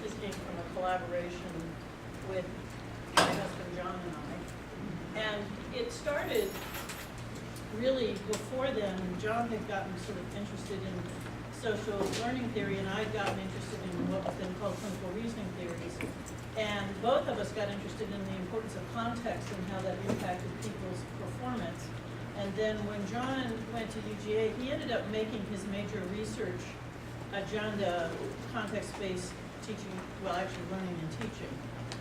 actually came from a collaboration with my husband John and I. And it started really before then. John had gotten sort of interested in social learning theory, and I'd gotten interested in what was then called clinical reasoning theories. And both of us got interested in the importance of context and how that impacted people's performance. And then when John went to UGA, he ended up making his major research agenda context-based teaching, well, actually learning and teaching.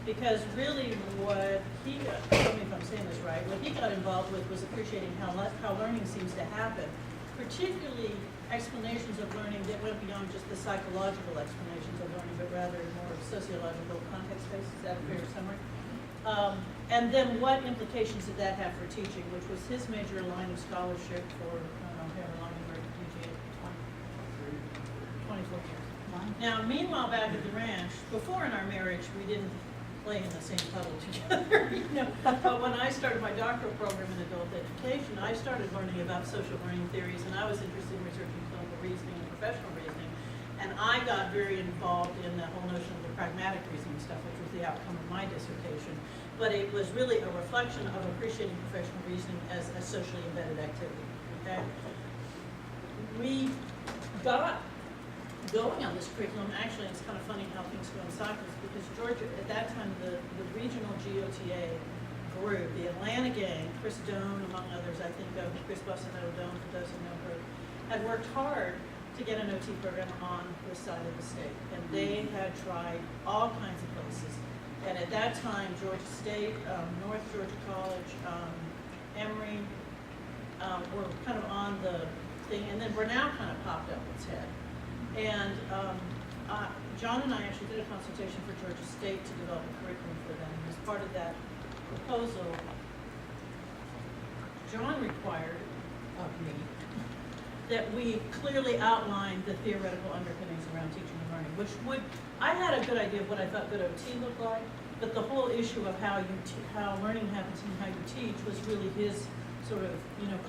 Because really what he got, tell me if I'm saying this right, what he got involved with was appreciating how learning seems to happen, particularly explanations of learning that went beyond just the psychological explanations of learning, but rather more sociological context-based. Is that a fair summary? And then what implications did that have for teaching, which was his major line of scholarship for, I don't know, however long he worked at UGA, 24 years. Now, meanwhile, back at the ranch, before in our marriage, we didn't play in the same puddle together, you know. But when I started my doctoral program in adult education, I started learning about social learning theories, and I was interested in researching clinical reasoning and professional reasoning. And I got very involved in the whole notion of the pragmatic reasoning stuff, which was the outcome of my dissertation. But it was really a reflection of appreciating professional reasoning as a socially embedded activity, okay? We got going on this curriculum. Actually, it's kind of funny how things go in cycles, because Georgia, at that time, the regional GOTA group, the Atlanta gang, Chris Doan, among others, I think of Chris Bussino Doan, for those who know her, had worked hard to get an OT program on this side of the state. And they had tried all kinds of places. And at that time, Georgia State, North Georgia College, Emory were kind of on the thing, and then Brenau kind of popped up its head. And John and I actually did a consultation for Georgia State to develop a curriculum for them. And as part of that proposal, John required of me that we clearly outline the theoretical underpinnings around teaching and learning, which would, I had a good idea of what I thought good OT looked like, but the whole issue of how learning happens and how you teach was really his sort of,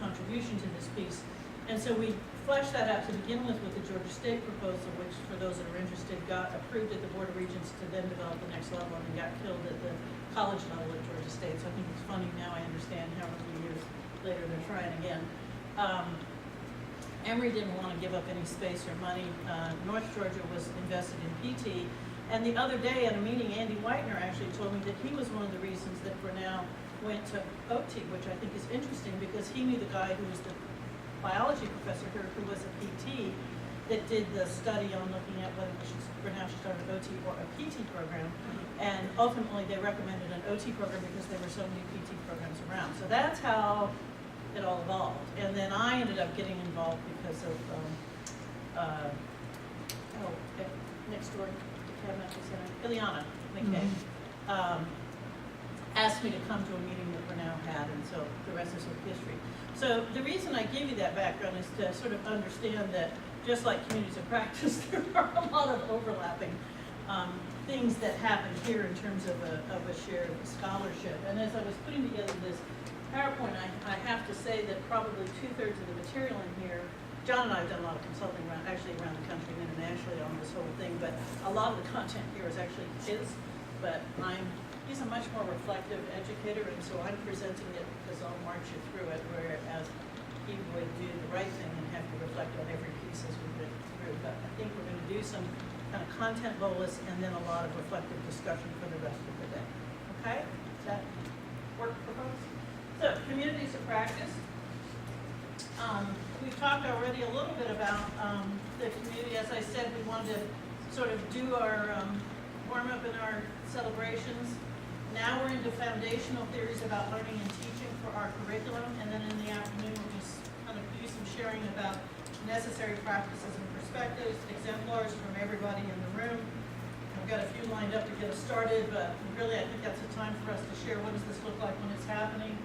contribution to this piece. And so we fleshed that out to begin with the Georgia State proposal, which, for those that are interested, got approved at the Board of Regents to then develop the next level, and got killed at the college level at Georgia State. So I think it's funny now I understand how many years later they're trying again. Emory didn't want to give up any space or money. North Georgia was invested in PT. And the other day at a meeting, Andy Whitener actually told me that he was one of the reasons that Brenau went to OT, which I think is interesting, because he knew the guy who was the biology professor here, who was a PT, that did the study on looking at whether Brenau should start an OT or a PT program. And ultimately they recommended an OT program because there were so many PT programs around. So that's how it all evolved. And then I ended up getting involved because of, next door to Cabinet Center, Ileana McKay, asked me to come to a meeting that Brenau had, and so the rest is sort of history. So the reason I give you that background is to sort of understand that just like communities of practice, there are a lot of overlapping things that happen here in terms of a shared scholarship. And as I was putting together this PowerPoint, I have to say that probably 2/3 of the material in here, John and I have done a lot of consulting around the country and internationally on this whole thing, but a lot of the content here is actually his, but he's a much more reflective educator, and so I'm presenting it because I'll march you through it, whereas he would do the right thing and have to reflect on every piece as we went through. But I think we're going to do some kind of content bolus and then a lot of reflective discussion for the rest of the day. Okay? Does that work for folks? So, communities of practice. We've talked already a little bit about the community. As I said, we wanted to sort of do our warm-up in our celebrations. Now we're into foundational theories about learning and teaching for our curriculum, and then in the afternoon we'll just kind of do some sharing about necessary practices and perspectives, exemplars from everybody in the room. I've got a few lined up to get us started, but really I think that's a time for us to share what does this look like when it's happening,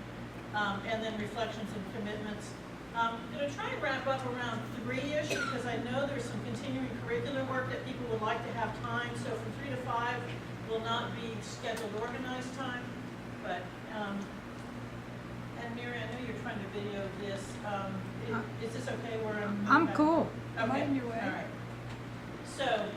and then reflections and commitments. I'm going to try and wrap up around 3-ish because I know there's some continuing curricular work that people would like to have time, so from 3 to 5 will not be scheduled organized time, but, and Mary, I know you're trying to video this. Is this okay where I'm cool. Okay. On your way. All right. So,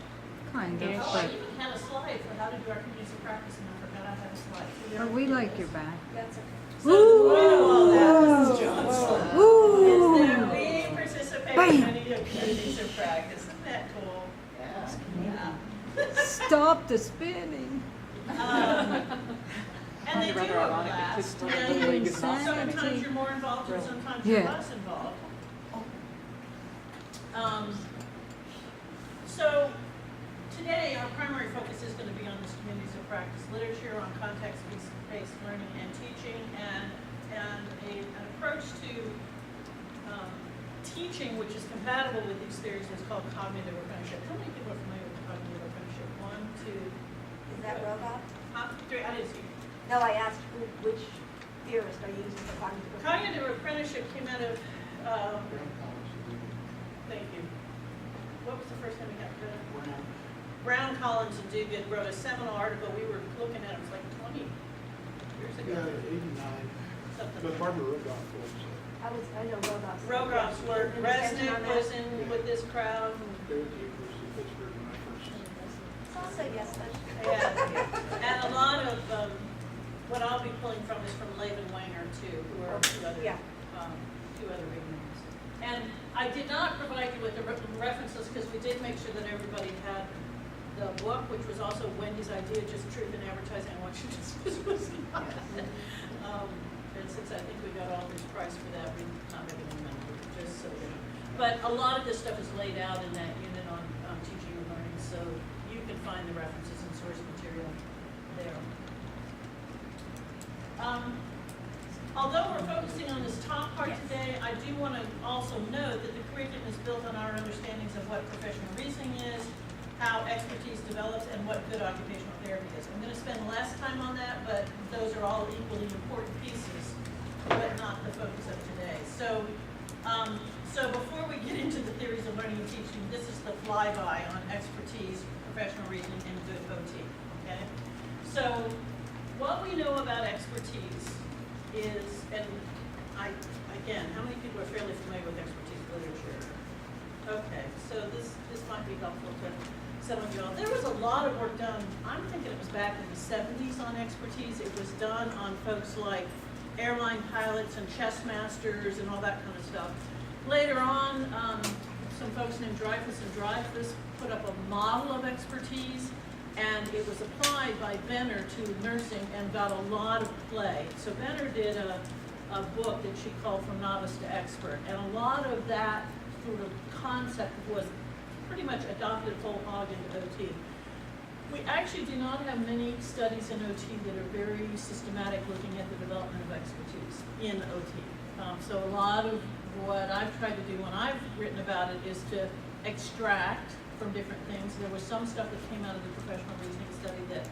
kind of, Oh, I but, even had a slide for how to do our community practice, and I forgot I had a slide. So but we like your back. That's okay. So the point of all that Ooh. is John's slide. Ooh. Is that we participate Bam. in many communities of practice. Isn't that cool? Yeah. Stop the spinning. And they do Rather ironic, overlap. it's just And Little League is not sometimes Insanity. you're more involved and sometimes Yeah. you're less involved. So today, our primary focus is going to be on this communities of practice literature, on context-based learning and teaching, and an approach to teaching which is compatible with these theories is called cognitive apprenticeship. How many people are familiar with cognitive apprenticeship? 1, 2, Is that robot? 3. I didn't see. No, I asked which theorist are you using for cognitive apprenticeship? Cognitive apprenticeship came out of, thank you. What was the first time we got rid of? Brown, Collins, and Duguid wrote a seminal article. We were looking at it, it was like 20 years ago. Yeah, 89. Something. But Barbara Rogoff was, I know robots. Rogoff's work, An extension Resnick on that. was in with this crowd. they were at the University of Pittsburgh when I first. So I'll say yes then. Yeah, and a lot of, what I'll be pulling from is from Laban Wanger too, who are two other Yeah. big names. And I did not provide you with the references because we did make sure that everybody had the book, which was also Wendy's idea, just truth in advertising. I want you to this was not. And since I think we got all this price for that, we're not making any money, just so you know. But a lot of this stuff is laid out in that unit on teaching and learning, so you can find the references and source material there. Although we're focusing on this top part today, I do want to also note that the curriculum is built on our understandings of what professional reasoning is, how expertise develops, and what good occupational therapy is. I'm going to spend less time on that, but those are all equally important pieces, but not the focus of today. So, so before we get into the theories of learning and teaching, this is the flyby on expertise, professional reasoning, and good OT. Okay. So, what we know about expertise is, and again, how many people are fairly familiar with expertise literature? Okay, so this might be helpful to some of you all. There was a lot of work done, I'm thinking it was back in the 70s on expertise. It was done on folks like airline pilots and chess masters and all that kind of stuff. Later on, some folks named Dreyfus and Dreyfus put up a model of expertise, and it was applied by Benner to nursing and got a lot of play. So Benner did a book that she called From Novice to Expert, and a lot of that sort of concept was pretty much adopted whole hog into OT. We actually do not have many studies in OT that are very systematic looking at the development of expertise in OT. So a lot of what I've tried to do when I've written about it is to extract from different things. There was some stuff that came out of the professional reasoning study that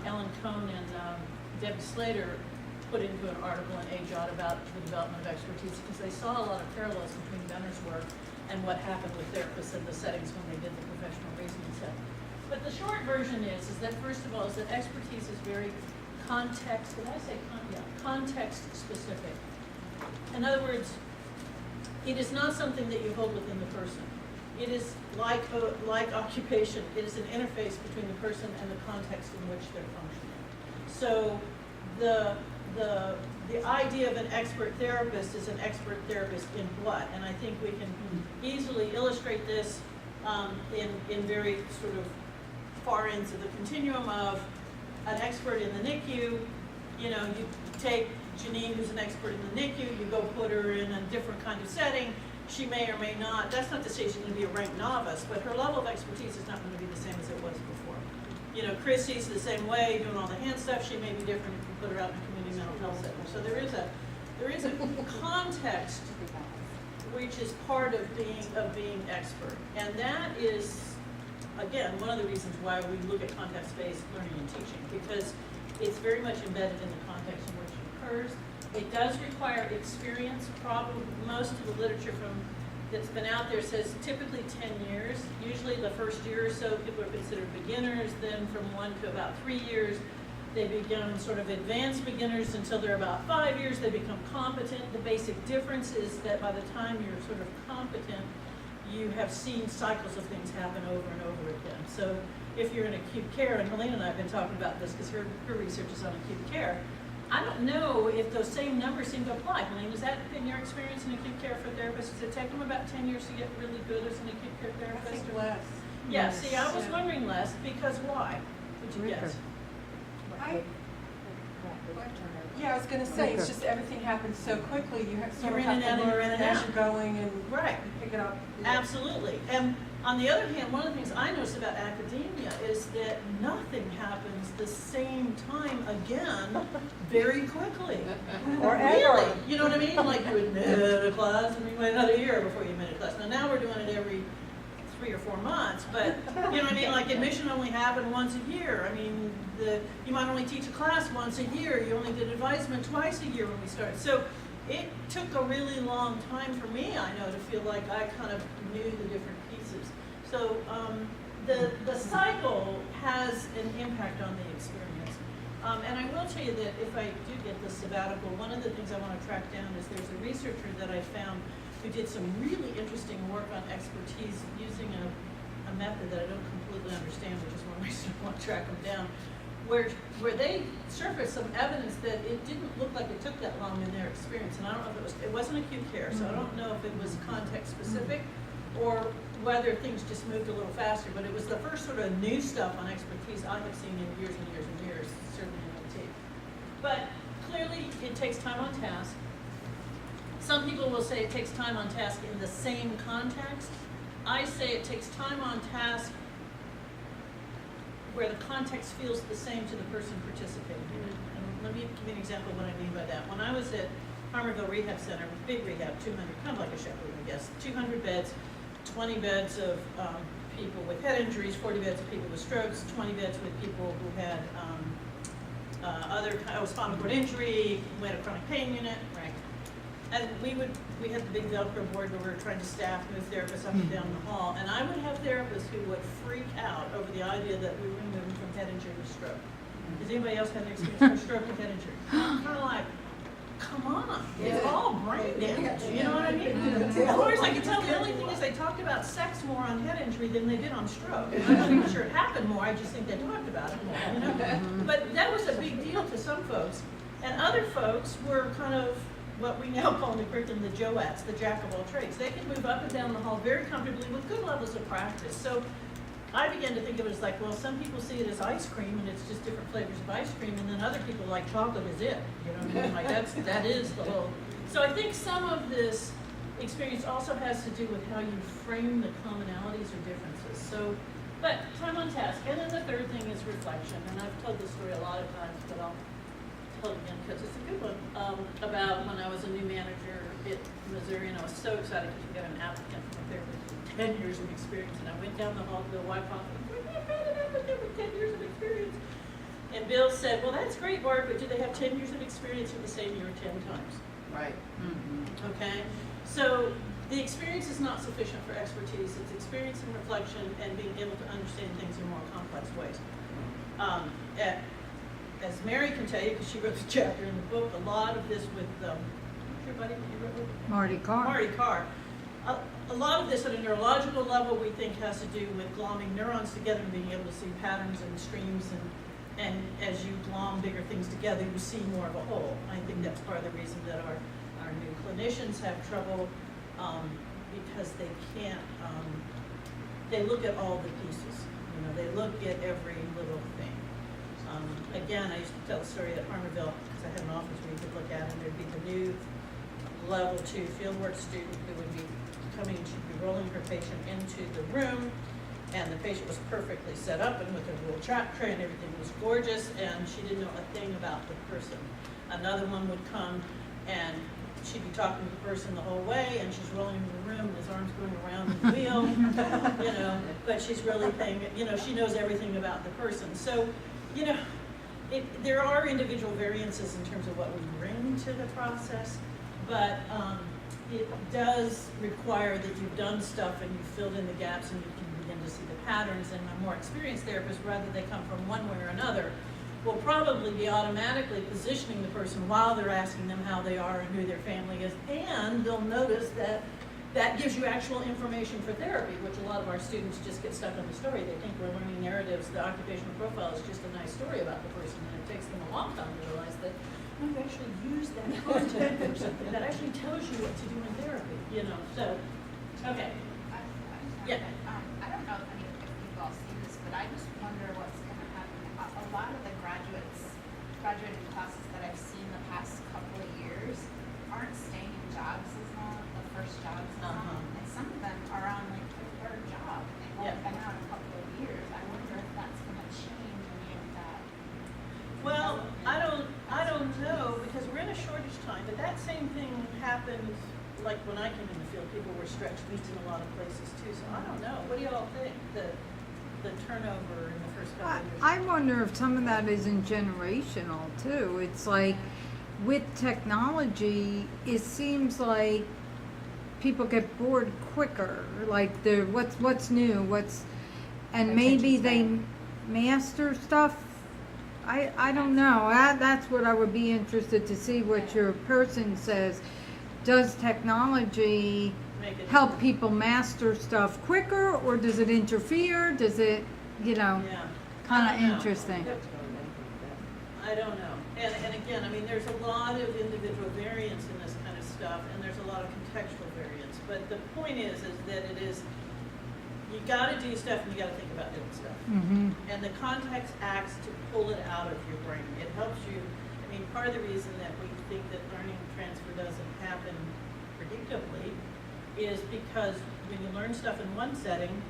Ellen Cohn and Debbie Slater put into an article in AJOT about the development of expertise because they saw a lot of parallels between Benner's work and what happened with therapists in the settings when they did the professional reasoning study. But the short version is that first of all, is that expertise is very context, did I say context specific. In other words, it is not something that you hold within the person. It is like occupation. It is an interface between the person and the context in which they're functioning. So the idea of an expert therapist is an expert therapist in what? And I think we can easily illustrate this in very sort of far ends of the continuum of an expert in the NICU. You know, you take Janine, who's an expert in the NICU, you go put her in a different kind of setting. She may or may not, that's not to say she's going to be a ranked novice, but her level of expertise is not going to be the same as it was before. You know, Chrissy's the same way, doing all the hand stuff. She may be different if you put her out in a community mental health center. So there is a context which is part of being expert. And that is, again, one of the reasons why we look at context-based learning and teaching, because it's very much embedded in the context in which it occurs. It does require experience. Probably most of the literature that's been out there says typically 10 years. Usually the first year or so people are considered beginners. Then from 1 to about 3 years, they become sort of advanced beginners until they're about 5 years. They become competent. The basic difference is that by the time you're sort of competent, you have seen cycles of things happen over and over again. So if you're in acute care, and Helena and I have been talking about this because her research is on acute care, I don't know if those same numbers seem to apply. Helena, has that been your experience in acute care for therapists? Does it take them about 10 years to get really good as an acute care I therapist? think less. Yeah, see, I was Yeah. wondering less, because why? Would you Quicker. guess? Yeah, I was gonna say, it's Okay. just everything happens so quickly, you have sort You're of in and have out to and learn you're in and as out. you're going and Right. pick it up. Absolutely. And on the other hand, one of the things I notice about academia is that nothing happens the same time again very quickly. Or Really? ever. You know what I mean? Like you would admit a class and you wait another year before you admit a class. Now we're doing it every 3 or 4 months, but you know what I mean? Like admission only happened once a year. I mean, you might only teach a class once a year. You only did advisement twice a year when we started. So it took a really long time for me, I know, to feel like I kind of knew the different pieces. So the cycle has an impact on the experience. And I will tell you that if I do get the sabbatical, one of the things I want to track down is there's a researcher that I found who did some really interesting work on expertise using a method that I don't completely understand, which is one reason I want to track them down, where they surfaced some evidence that it didn't look like it took that long in their experience. And I don't know if it wasn't acute care, so I don't know if it was context specific or whether things just moved a little faster, but it was the first sort of new stuff on expertise I have seen in years and years and years, certainly in OT. But clearly it takes time on task. Some people will say it takes time on task in the same context. I say it takes time on task where the context feels the same to the person participating in it. And let me give you an example of what I mean by that. When I was at Harmerville Rehab Center, big rehab, 200, kind of like a Shepherd, I guess, 200 beds, 20 beds of people with head injuries, 40 beds of people with strokes, 20 beds with people who had spinal cord injury, we had a chronic pain unit, right? And we had the big Velcro board where we were trying to staff move therapists up and down the hall, and I would have therapists who would freak out over the idea that we were moving from head injury to stroke. Does anybody else have an experience with stroke and head injury? I'm kind of like, come on, it's all brain damage, you know what I mean? Of course, I can tell the only thing is they talked about sex more on head injury than they did on stroke. And I'm not even sure it happened more, I just think they talked about it more, you know? But that was a big deal to some folks. And other folks were kind of what we now call in the curriculum the JOATs, the jack of all trades. They could move up and down the hall very comfortably with good levels of practice. So I began to think of it as like, well, some people see it as ice cream and it's just different flavors of ice cream, and then other people like chocolate is it. You know what I mean? Like that is the whole. So I think some of this experience also has to do with how you frame the commonalities or differences. So, but time on task. And then the third thing is reflection. And I've told this story a lot of times, but I'll tell it again because it's a good one. About when I was a new manager at Missouri, and I was so excited because we got an applicant from a therapist with 10 years of experience, and I went down the hall to Bill Wyckoff, and I found an applicant with 10 years of experience. And Bill said, well, that's great, Barb, but do they have 10 years of experience in the same year 10 times? Right. Okay? So the experience is not sufficient for expertise. It's experience and reflection and being able to understand things in more complex ways. As Mary can tell you, because she wrote the chapter in the book, a lot of this with, what's your buddy that you wrote with? Marty Carr. Marty Carr. A lot of this at a neurological level we think has to do with glomming neurons together and being able to see patterns and streams, and as you glom bigger things together, you see more of a whole. I think that's part of the reason that our new clinicians have trouble because they can't, they look at all the pieces. You know, they look at every little thing. Again, I used to tell the story at Harmerville because I had an office where you could look at it, and there'd be the new level 2 fieldwork student who would be coming, she'd be rolling her patient into the room, and the patient was perfectly set up and with her little trap tray and everything was gorgeous, and she didn't know a thing about the person. Another one would come and she'd be talking to the person the whole way, and she's rolling into the room and his arm's going around the wheel, you know, but she's really paying, you know, she knows everything about the person. So, you know, there are individual variances in terms of what we bring to the process, but it does require that you've done stuff and you've filled in the gaps and you can begin to see the patterns, and a more experienced therapist, rather they come from one way or another, will probably be automatically positioning the person while they're asking them how they are and who their family is, and they'll notice that that gives you actual information for therapy, which a lot of our students just get stuck on the story. They think we're learning narratives. The occupational profile is just a nice story about the person, and it takes them a long time to realize that no, you actually use that content for something that actually tells you what to do in therapy, you know, so, okay. Yeah. I don't know if any if you've all seen this, but I just wonder what's gonna happen. A lot of the graduating classes that I've seen the past couple of years aren't staying in jobs as long, the first jobs as long. And some of them are on like their third job and they've only been out a couple of years. I wonder if that's gonna change any of that. Well, I don't know, because we're in a shortage time, but that same thing happened, like when I came in the field, people were stretched weeks in a lot of places too, so I don't know. What do y'all think, the turnover in the first couple of years? I wonder if some of that isn't generational too. It's like with technology, it seems like people get bored quicker. Like they're what's new, and maybe they master stuff. I don't know. That's what I would be interested to see what your person says. Does technology Make it- help people master stuff quicker, or does it interfere? Does it, Yeah. kind I of don't know. interesting? I don't know. And again, I mean, there's a lot of individual variance in this kind of stuff, and there's a lot of contextual variance. But the point is that it is, you gotta do stuff and you gotta think about doing stuff. Mm-hmm. And the context acts to pull it out of your brain. It helps you, I mean, part of the reason that we think that learning transfer doesn't happen predictably is because when you learn stuff in one setting,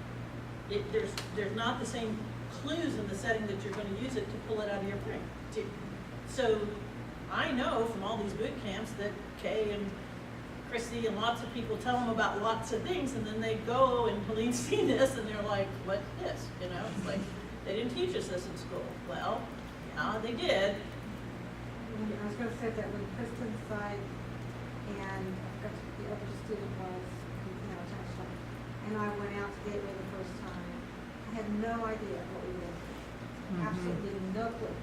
there's not the same clues in the setting that you're gonna use it to pull it out of your brain. So I know from all these boot camps that Kay and Chrissy and lots of people tell them about lots of things, and then they go and Helene's seen this and they're like, what's this? You know, it's like, they didn't teach us this in school. Well, yeah, they did. I was gonna say that when Kristen side and I forgot who the other student was, attached on, and I went out to Gateway the first time, I had no idea what we were doing. Absolutely no clue.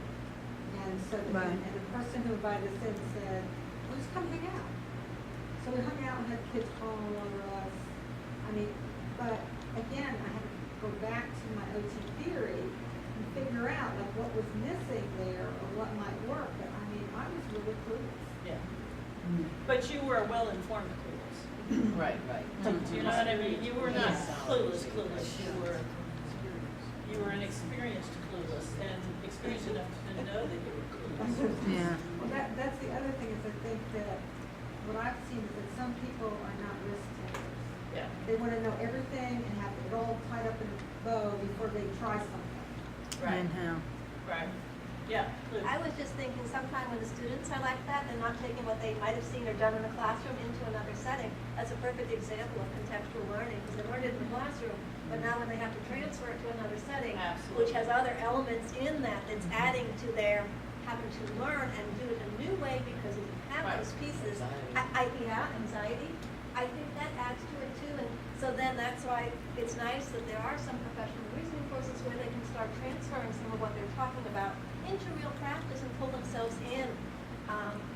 And so, Right. and the person who invited us in said, well, just come hang out. So we hung out and had kids falling all over us. I mean, but again, I had to go back to my OT theory and figure out like what was missing there or what might work. But I mean, I was really clueless. Yeah. But you were well-informed clueless. Right. You know what I mean? You were not clueless. You were an experienced clueless and experienced enough to know that you were clueless. Yeah. Well, that's the other thing is I think that what I've seen is that some people are not risk takers. Yeah. They want to know everything and have it all tied up in a bow before they try something. Right, And how? right. Yeah, Lou. I was just thinking sometime when the students are like that, they're not taking what they might have seen or done in the classroom into another setting. That's a perfect example of contextual learning, because they learned it in the classroom, but now when they have to transfer it to another setting, Absolutely. which has other elements in that, that's adding to their having to learn and do it a new way because they didn't have Right. those pieces. Anxiety. Anxiety. I think that adds to it too, and so then that's why it's nice that there are some professional reasoning courses where they can start transferring some of what they're talking about into real practice and pull themselves in.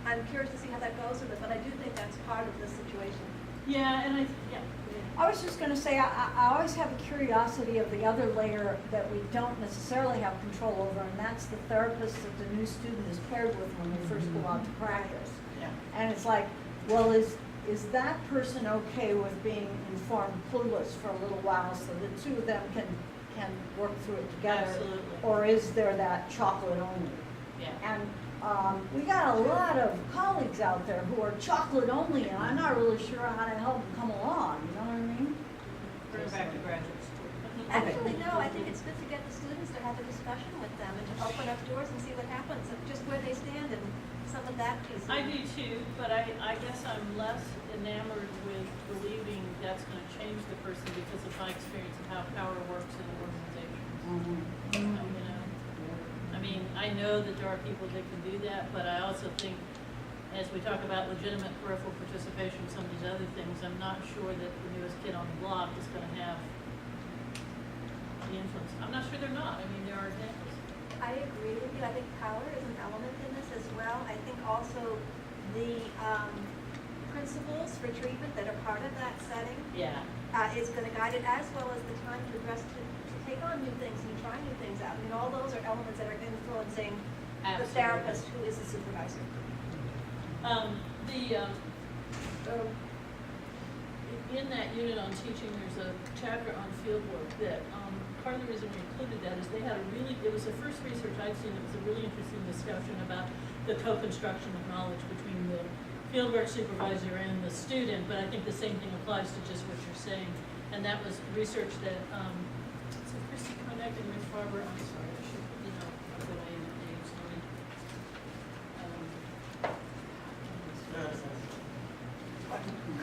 I'm curious to see how that goes with it, but I do think that's part of the situation. Yeah, and I was just gonna say, I always have a curiosity of the other layer that we don't necessarily have control over, and that's the therapist that the new student is paired with when they first go out to practice. yeah. And it's like, well, is that person okay with being informed clueless for a little while so the two of them can work through it together? Absolutely. Or is there that chocolate only? Yeah. And we got a lot of colleagues out there who are chocolate only, and I'm not really sure how to help them come along, you know what I mean? Bring it back to graduate school. Actually, no, I think it's good to get the students to have a discussion with them and to open up doors and see what happens, and just where they stand and some of that piece. I do too, but I guess I'm less enamored with believing that's gonna change the person because of my experience of how power works in organizations. You know, I mean, I know that there are people that can do that, but I also think, as we talk about legitimate peripheral participation, some of these other things, I'm not sure that the newest kid on the block is gonna have the influence. I'm not sure they're not. I mean, there are examples. I agree with you. I think power is an element in this as well. I think also the principles for treatment that are part of that setting. Yeah. It's gonna guide it as well as the time to address, to take on new things and try new things out. I mean, all those are elements that are influencing the Absolutely. therapist who is the supervisor. In that unit on teaching, there's a chapter on field work that, part of the reason we included that is they had it was the first research I'd seen, it was a really interesting discussion about the co-construction of knowledge between the fieldwork supervisor and the student, but I think the same thing applies to just what you're saying. And that was research that, so Christy Koenig and Rich Farber, I'm sorry, I should, how good I am at names, sorry.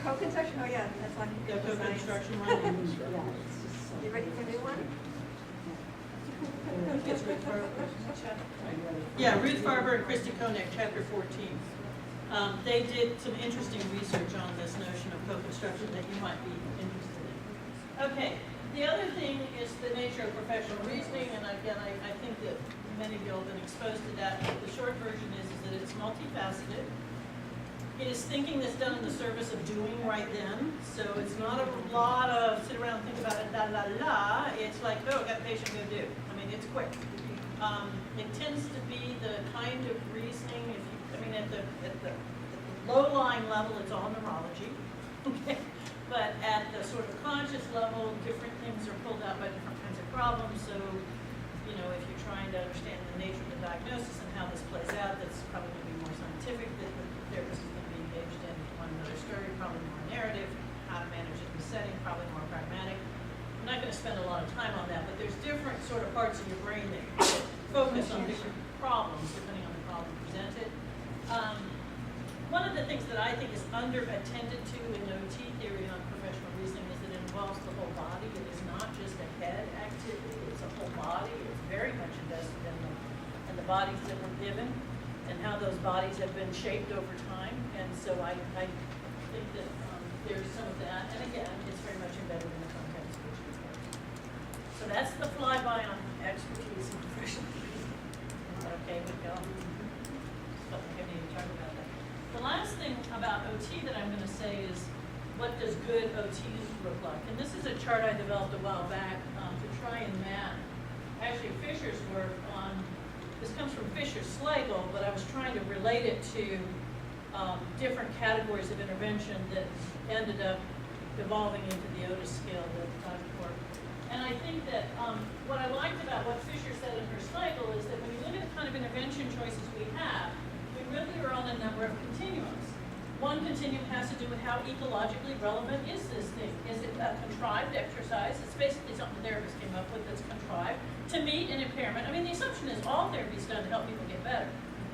Co-construction, oh yeah, that's on The computer science. co-construction one. You ready for a new one? It's Ruth Farber. Yeah, Ruth Farber and Christy Koenig, chapter 14. They did some interesting research on this notion of co-construction that you might be interested in. Okay, the other thing is the nature of professional reasoning, and again, I think that many of you have been exposed to that. The short version is that it's multifaceted. It is thinking that's done in the service of doing right then. So it's not a lot of sit around and think about it, la la la. It's like, oh, got a patient, go do. I mean, it's quick. It tends to be the kind of reasoning, at the low-lying level, it's all neurology. Okay. But at the sort of conscious level, different things are pulled out by different kinds of problems. So, if you're trying to understand the nature of the diagnosis and how this plays out, that's probably going to be more scientific that the therapist is going to be engaged in. One another story, probably more narrative. How to manage it in the setting, probably more pragmatic. I'm not going to spend a lot of time on that, but there's different sort of parts of your brain that focus on different problems depending on the problem presented. One of the things that I think is under-attended to in OT theory on professional reasoning is that it involves the whole body. It is not just a head activity, it's a whole body. It's very much invested in the bodies that were given and how those bodies have been shaped over time. And so I think that there's some of that. And again, it's very much embedded in the context of which it works. So that's the flyby on expertise and professional reasoning. Okay, we go. Something I need to talk about that. The last thing about OT that I'm going to say is, what does good OT look like? And this is a chart I developed a while back to try and map. Actually, Fisher's work on, this comes from Fisher-Slagle, but I was trying to relate it to different categories of intervention that ended up evolving into the Otis scale that I've worked. And I think that what I liked about what Fisher said in her Slagle is that when you look at the kind of intervention choices we have, we really are on a number of continuums. One continuum has to do with how ecologically relevant is this thing. Is it a contrived exercise? It's basically something the therapist came up with that's contrived to meet an impairment. I mean, the assumption is all therapy is done to help people get better.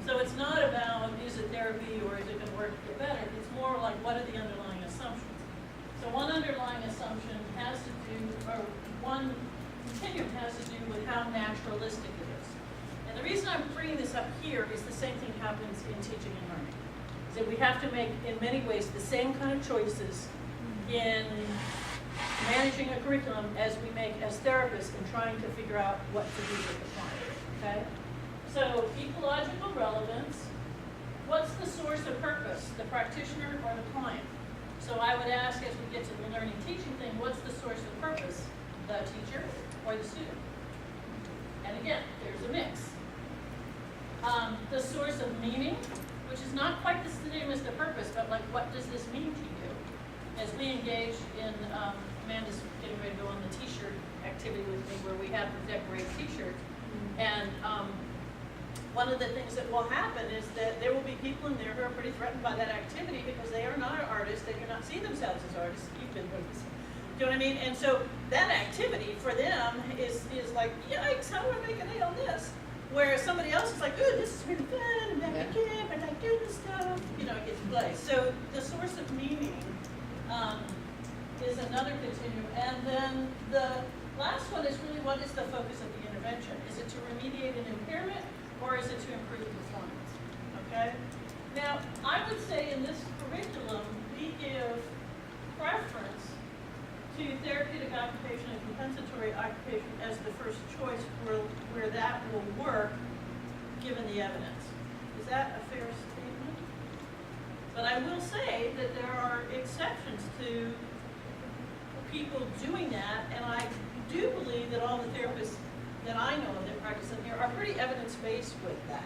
So it's not about is it therapy or is it going to work to get better. It's more like what are the underlying assumptions. So one underlying assumption has to do, or one continuum has to do with how naturalistic it is. And the reason I'm bringing this up here is the same thing happens in teaching and learning. So we have to make, in many ways, the same kind of choices in managing a curriculum as we make as therapists in trying to figure out what to do with the client, okay? So ecological relevance, what's the source of purpose, the practitioner or the client? So I would ask as we get to the learning teaching thing, what's the source of purpose, the teacher or the student? And again, there's a mix. The source of meaning, which is not quite the same as the purpose, but like what does this mean to you? As we engage in, Amanda's getting ready to go on the t-shirt activity with me where we have to decorate t-shirts. And one of the things that will happen is that there will be people in there who are pretty threatened by that activity because they are not artists, they do not see themselves as artists. You've been with us. Do you know what I mean? And so that activity for them is like, yikes, how do I make a nail on this? Whereas somebody else is like, ooh, this is really fun, and I camp, and I do this stuff, it gets play. So the source of meaning is another continuum. And then the last one is really what is the focus of the intervention? Is it to remediate an impairment, or is it to improve performance? Okay? Now, I would say in this curriculum, we give preference to therapeutic occupation and compensatory occupation as the first choice where that will work given the evidence. Is that a fair statement? But I will say that there are exceptions to people doing that, and I do believe that all the therapists that I know of that practice in here are pretty evidence-based with that.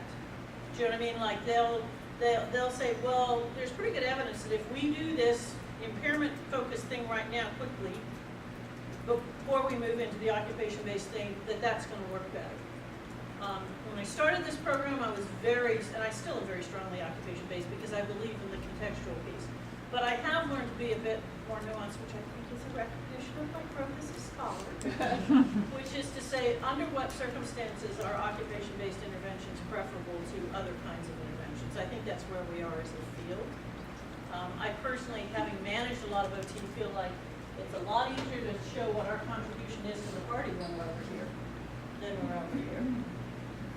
Do you know what I mean? Like they'll say, well, there's pretty good evidence that if we do this impairment-focused thing right now quickly, before we move into the occupation-based thing, that's going to work better. When I started this program, I was and I still am very strongly occupation-based because I believe in the contextual piece. But I have learned to be a bit more nuanced, which I think is a recognition of my growth as a scholar, which is to say, under what circumstances are occupation-based interventions preferable to other kinds of interventions? I think that's where we are as a field. I personally, having managed a lot of OT, feel like it's a lot easier to show what our contribution is to the party when we're over here than we're over here.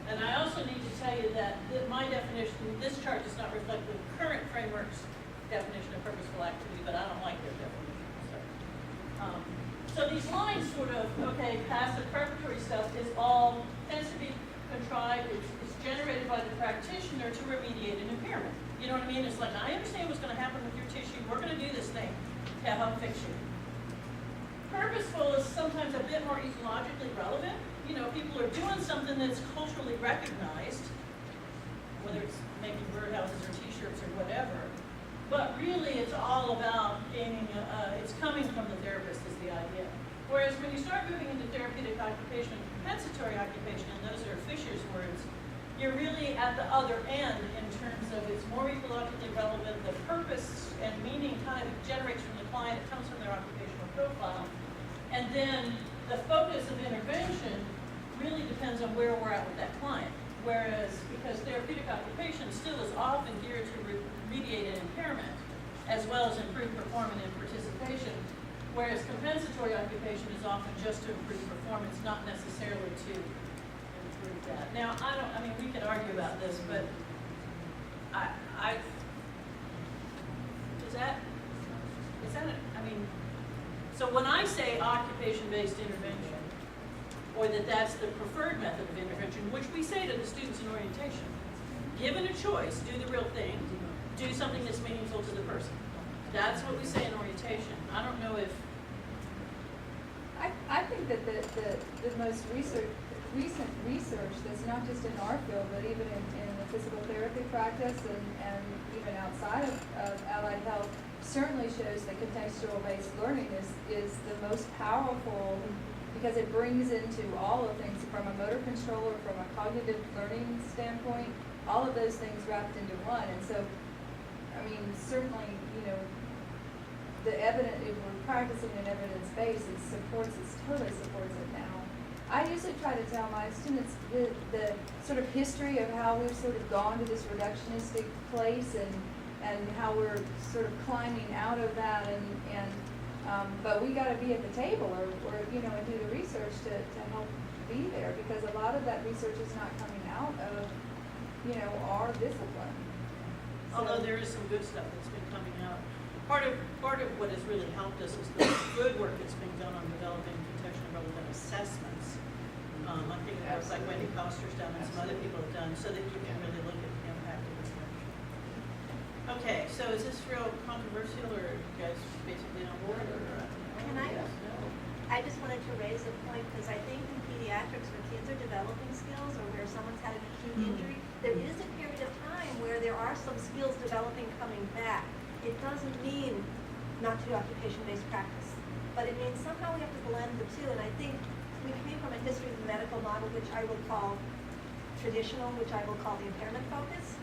And I also need to tell you that my definition, this chart does not reflect the current framework's definition of purposeful activity, but I don't like their definition. So these lines sort of, okay, passive preparatory stuff tends to be contrived, it's generated by the practitioner to remediate an impairment. You know what I mean? It's like, I understand what's going to happen with your tissue, we're going to do this thing to help fix you. Purposeful is sometimes a bit more ecologically relevant. You know, people are doing something that's culturally recognized, whether it's making birdhouses or t-shirts or whatever. But really, it's all about gaining, it's coming from the therapist is the idea. Whereas when you start moving into therapeutic occupation and compensatory occupation, and those are Fisher's words, you're really at the other end in terms of it's more ecologically relevant, the purpose and meaning kind of generates from the client, it comes from their occupational profile. And then the focus of intervention really depends on where we're at with that client. Whereas, because therapeutic occupation still is often geared to remediate an impairment, as well as improve performance and participation, whereas compensatory occupation is often just to improve performance, not necessarily to improve that. Now, we can argue about this, but so when I say occupation-based intervention, or that's the preferred method of intervention, which we say to the students in orientation, given a choice, do the real thing, do something that's meaningful to the person. That's what we say in orientation. I don't know if... I think that the most recent research that's not just in our field, but even in the physical therapy practice and even outside of allied health, certainly shows that contextual-based learning is the most powerful because it brings into all of things from a motor control or from a cognitive learning standpoint, all of those things wrapped into one. And so, certainly, the evidence, if we're practicing an evidence base, it totally supports it now. I usually try to tell my students the sort of history of how we've sort of gone to this reductionistic place and how we're sort of climbing out of that but we gotta be at the table or and do the research to help be there because a lot of that research is not coming out of, our discipline. Although there is some good stuff that's been coming out. Part of what has really helped us is the good work that's being done on developing contextually relevant assessments. I think that's like Wendy Koster's done and some other people have done, so that you can really look at the impact of intervention. Okay, so is this real controversial, or are you guys basically on board, or? Can I? Yes, no? I just wanted to raise a point because I think in pediatrics, where kids are developing skills or where someone's had an acute injury, there is a period of time where there are some skills developing coming back. It doesn't mean not to do occupation-based practice, but it means somehow we have to blend the two. And I think we came from a history of the medical model, which I will call traditional, which I will call the impairment focus.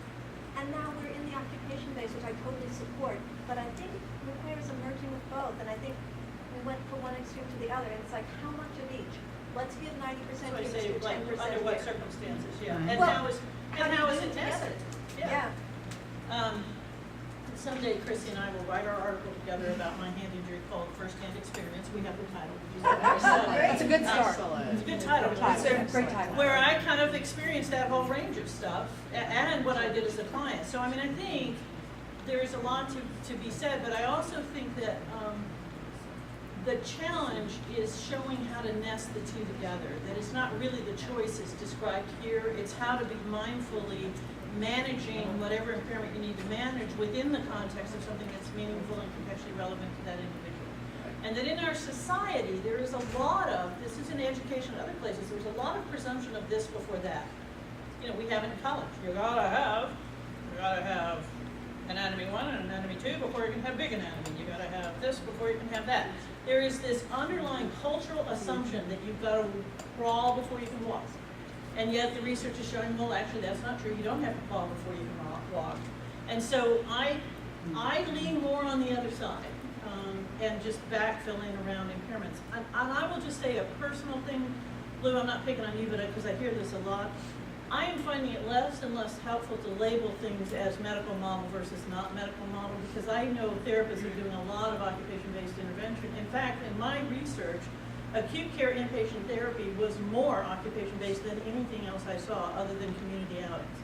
And now we're in the occupation base, which I totally support. But I think it requires a merging of both. And I think we went from one extreme to the other. And it's like, how much of each? Let's give 90% So I here, say, let's do like, 10% under what here. circumstances, yeah. And Well, how is do it it tested? Yeah. Someday Chrissy and I will write our article together about my hand injury called First-Hand Experience. We have the title, which is very silly. That's a good start. It's a good title. Great title. Where I kind of experienced that whole range of stuff and what I did as a client. So, I think there is a lot to be said, but I also think that the challenge is showing how to nest the two together. That it's not really the choices described here. It's how to be mindfully managing whatever impairment you need to manage within the context of something that's meaningful and contextually relevant to that individual. And that in our society, there is a lot of, this is in education and other places, there's a lot of presumption of this before that. You know, we have in college, you gotta have anatomy 1 and anatomy 2 before you can have big anatomy. You gotta have this before you can have that. There is this underlying cultural assumption that you've gotta crawl before you can walk. And yet the research is showing, well, actually that's not true. You don't have to crawl before you can walk. And so I lean more on the other side, and just backfilling around impairments. And I will just say a personal thing, Lou, I'm not picking on you, but because I hear this a lot, I am finding it less and less helpful to label things as medical model versus not medical model, because I know therapists are doing a lot of occupation-based intervention. In fact, in my research, acute care inpatient therapy was more occupation-based than anything else I saw other than community outings,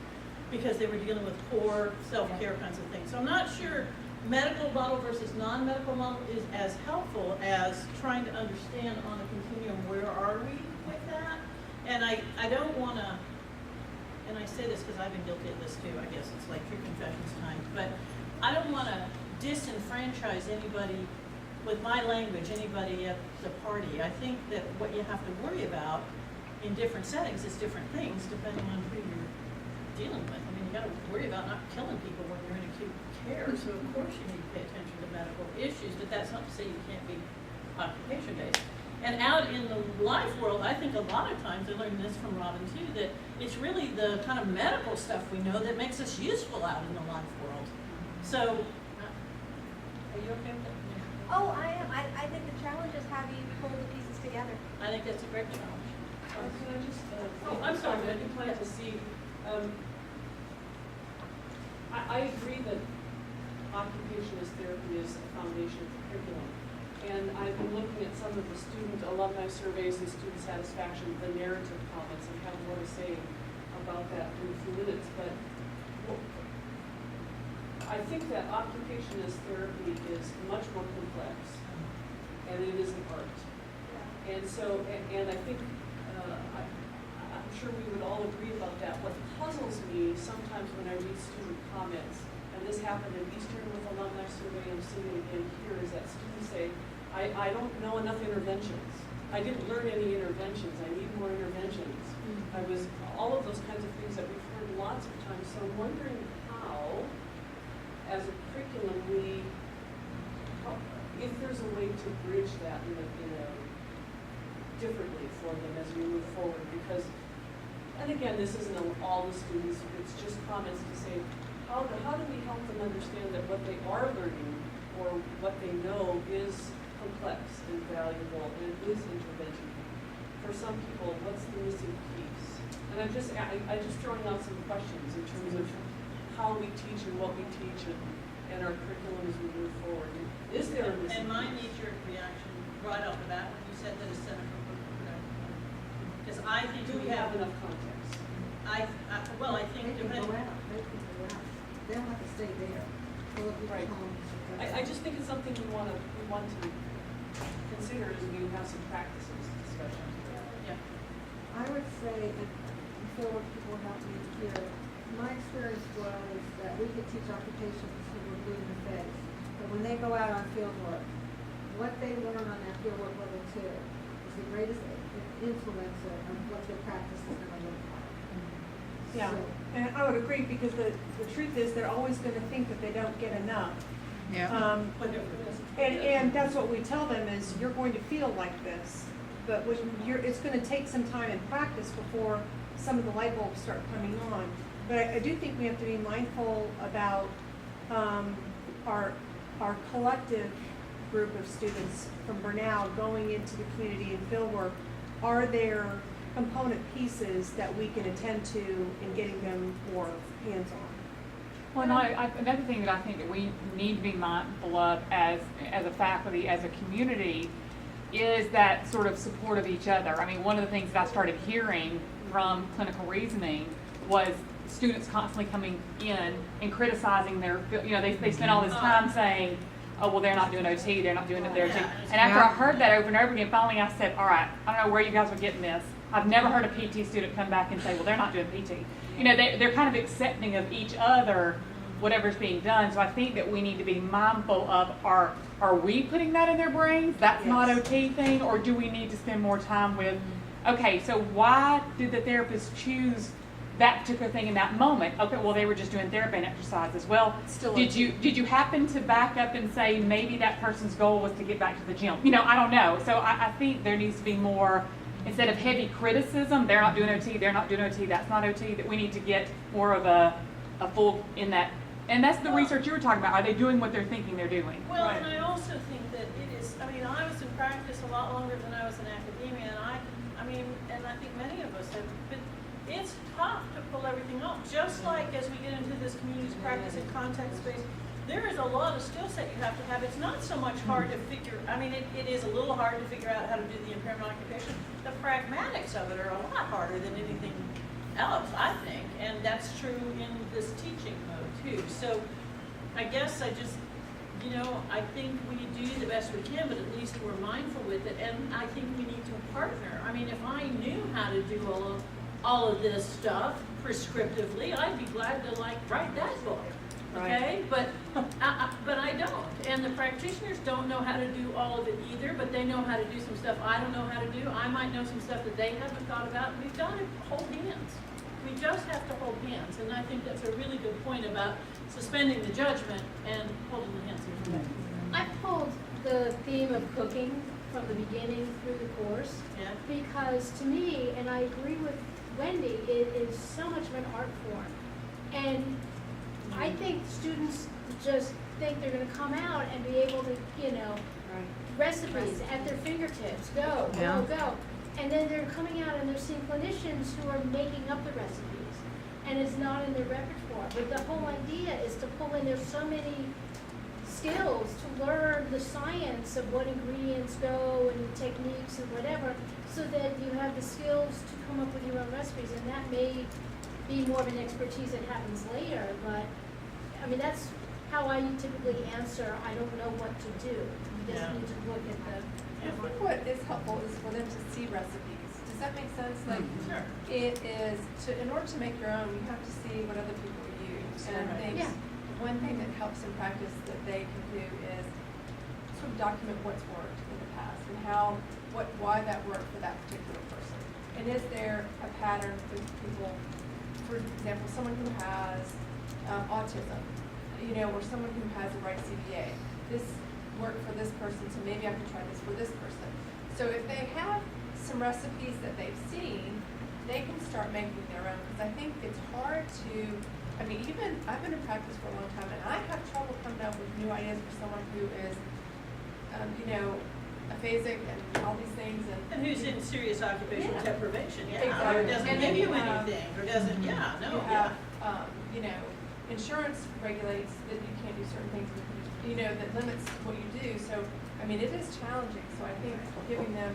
because they were dealing with core self-care kinds of things. So I'm not sure medical model versus non-medical model is as helpful as trying to understand on a continuum where are we with that. And I don't want to, and I say this because I've been guilty of this too, I guess it's like true confessions time, but I don't want to disenfranchise anybody with my language, anybody at the party. I think that what you have to worry about in different settings is different things depending on who you're dealing with. I mean, you got to worry about not killing people when you're in acute care, so of course you need to pay attention to medical issues, but that's not to say you can't be occupation-based. And out in the life world, I think a lot of times, I learned this from Robin too, that it's really the kind of medical stuff we know that makes us useful out in the life world. So, are you okay with that? Oh, I am. I think the challenge is how do you pull the pieces together? I think that's a great challenge. Can I just, Oh, I'm sorry. I didn't plan to see, I agree that occupationist therapy is a foundation of the curriculum. And I've been looking at some of the student alumni surveys and student satisfaction, the narrative comments, and have more to say about that in a few minutes. But I think that occupationist therapy is much more complex, and it is an art. And so, and I think, I'm sure we would all agree about that. What puzzles me sometimes when I read student comments, and this happened in Eastern with alumni survey, I'm seeing it again here, is that students say, I don't know enough interventions. I didn't learn any interventions. I need more interventions. All of those kinds of things that we've heard lots of times. So I'm wondering how, as a curriculum, if there's a way to bridge that in a differently for them as we move forward. Because, and again, this isn't all the students. It's just comments to say, how do we help them understand that what they are learning or what they know is complex and valuable and it is intervention. For some people, what's the missing piece? And I'm just throwing out some questions in terms of how we teach and what we teach and our curriculum as we move forward. Is there a missing And my piece? knee-jerk reaction right off the bat when you said that is Center for because I think Do we have enough context? I think They can depending. go out, they can go out. They don't have to stay there. Pull up your Right. phone. I just think it's something we want to consider as we have some practices discussions. Yeah. I would say, and Phil, what people help me here, my experience was that we could teach occupations who were blue in the face, but when they go out on field work, what they learn on that field work level 2 is the greatest influencer of what their practice is going to look like. Yeah, So, and I would agree, because the truth is, they're always gonna think that they don't get enough. And that's what we tell them is, you're going to feel like this, but when it's gonna take some time in practice before some of the light bulbs start coming on. But I do think we have to be mindful about, our collective group of students from Bernal going into the community and field work. Are there component pieces that we can attend to in getting them more hands-on? Well, no, another thing that I think that we need to be mindful of as a faculty, as a community, is that sort of support of each other. I mean, one of the things that I started hearing from clinical reasoning was students constantly coming in and criticizing they spend all this time saying, oh, well, they're not doing OT, they're not doing it, they're OT. And after I heard that over and over again, finally I said, all right, I don't know where you guys are getting this, I've never heard a PT student come back and say, well, they're not doing PT. You know, they're kind of accepting of each other, whatever's being done. So I think that we need to be mindful of, are we putting that in their brains? That's not OT thing, or do we need to spend more time with, okay, so why did the therapist choose that particular thing in that moment? Okay, well, they were just doing therapy and exercises. Well, Still did OT. you happen to back up and say maybe that person's goal was to get back to the gym? You know, I don't know. So I think there needs to be more, instead of heavy criticism, they're not doing OT, they're not doing OT, that's not OT, that we need to get more of a full in that. And that's the research you were talking about. Are they doing what they're thinking they're doing? Well, and I also think that it is, I mean, I was in practice a lot longer than I was in academia, and I mean, and I think many of us have, but it's tough to pull everything off. Just like as we get into this communities practice and contact space, there is a lot of skill set you have to have. It's not so much hard to figure, I mean, it is a little hard to figure out how to do the impairment occupation. The pragmatics of it are a lot harder than anything else, I think, and that's true in this teaching mode too. So I guess I just, you know, I think we do the best we can, but at least we're mindful with it, and I think we need to partner. I mean, if I knew how to do all of this stuff prescriptively, I'd be glad to like write that book. Okay, but I don't, and the practitioners don't know how to do all of it either, but they know how to do some stuff I don't know how to do. I might know some stuff that they haven't thought about. We've got to hold hands. We just have to hold hands, and I think that's a really good point about suspending the judgment and holding the hands of the I pulled the theme of cooking from the beginning through the course, Yeah. because to me, and I agree with Wendy, it is so much of an art form. And I think students just think they're gonna come out and be able to, you know, recipes at their fingertips, go, Yeah. go. And then they're coming out and they're seeing clinicians who are making up the recipes, and it's not in their repertoire. But the whole idea is to pull in, there's so many skills to learn the science of what ingredients go and the techniques and whatever, so that you have the skills to come up with your own recipes, and that may be more of an expertise that happens later, but, I mean, that's how I typically answer, I don't know what to do. You just Yeah. need to look at the. I think what is helpful is for them to see recipes. Does that make sense? Like, Sure. it is, in order to make your own, you have to see what other people use. And I think Yeah. one thing that helps in practice that they can do is sort of document what's worked in the past and why that worked for that particular person. And is there a pattern with people, for example, someone who has autism, you know, or someone who has a right CBA. This worked for this person, so maybe I can try this for this person. So if they have some recipes that they've seen, they can start making their own, because I think it's hard to, I mean, even, I've been in practice for a long time, and I have trouble coming up with new ideas for someone who is, you know, aphasic and all these things, And who's in serious occupational Yeah. deprivation, yeah, or Exactly. doesn't And give then you you have- anything, or doesn't, yeah, no, you yeah. have, you know, insurance regulates that you can't do certain things, you know, that limits what you do. So, I mean, it is challenging. So I think giving them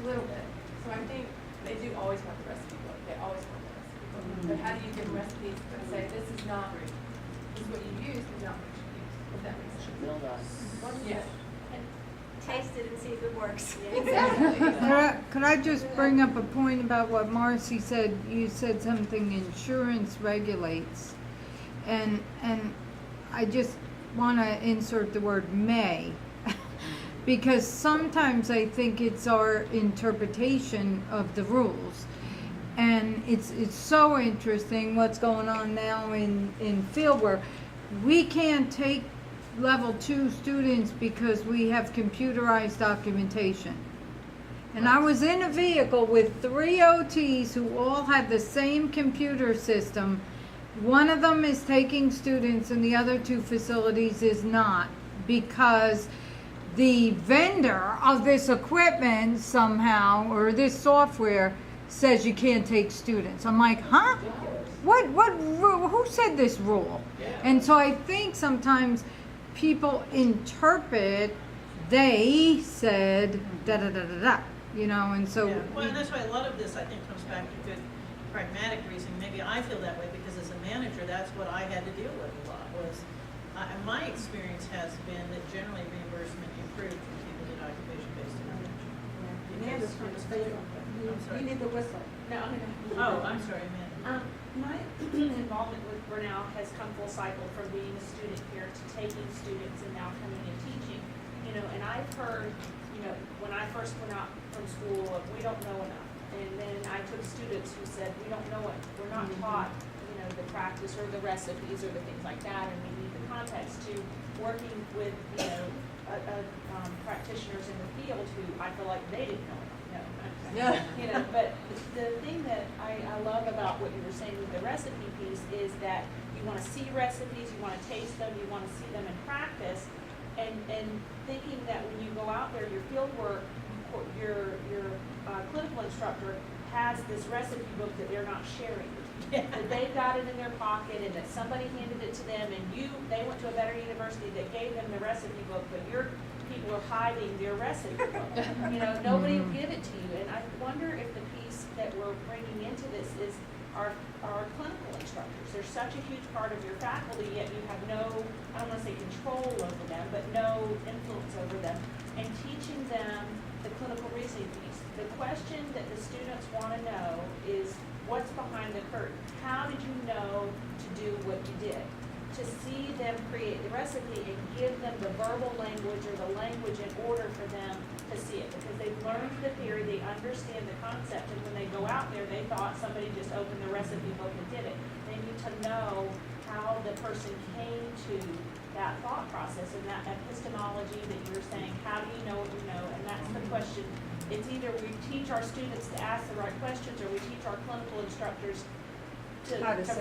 a little bit. So I think they do always want the recipe book. They always want the recipe book. But how do you give recipes that say this is not, this is what you use, but not what you use? If that makes sense. Yeah. Taste it and see if it works. Exactly. Could I just bring up a point about what Marcy said? You said something insurance regulates. And I just want to insert the word may. Because sometimes I think it's our interpretation of the rules. And it's so interesting what's going on now in fieldwork. We can't take level 2 students because we have computerized documentation. And I was in a vehicle with 3 OTs who all had the same computer system. One of them is taking students and the other 2 facilities is not, because the vendor of this equipment somehow, or this software, says you can't take students. I'm like, huh? Who said this rule? And so I think sometimes people interpret, they said da-da-da-da-da, you know, and so. Yeah. Well, and that's why a lot of this, I think, comes back to good pragmatic reasoning. Maybe I feel that way because as a manager, that's what I had to deal with a lot was, my experience has been that generally reimbursement improved when people did occupation-based intervention. Amanda's from the state. I'm sorry. You need the whistle. No, Oh, I'm sorry, Amanda. My involvement with Grinnell has come full cycle from being a student here to taking students and now coming and teaching. You know, and I've heard, you know, when I first went out from school, we don't know enough. And then I took students who said, we don't know it, we're not taught, you know, the practice or the recipes or the things like that, and we need the context to working with, you know, practitioners in the field who I feel like they didn't know enough. Yeah. You know, but the thing that I love about what you were saying with the recipe piece is that you want to see recipes, you want to taste them, you want to see them in practice, and thinking that when you go out there, your field work, your clinical instructor has this recipe book that they're not sharing. That they've got it in their pocket and that somebody handed it to them and they went to a better university that gave them the recipe book, but your people are hiding their recipe book. You know, nobody will give it to you. And I wonder if the piece that we're bringing into this is our clinical instructors. They're such a huge part of your faculty, yet you have no, I don't want to say control over them, but no influence over them. And teaching them the clinical reasoning piece. The question that the students want to know is, what's behind the curtain? How did you know to do what you did? To see them create the recipe and give them the verbal language or the language in order for them to see it. Because they've learned the theory, they understand the concept, and when they go out there, they thought somebody just opened the recipe book and did it. They need to know how the person came to that thought process and that epistemology that you were saying, how do you know what you know? And that's the question. It's either we teach our students to ask the right questions or we teach our clinical instructors to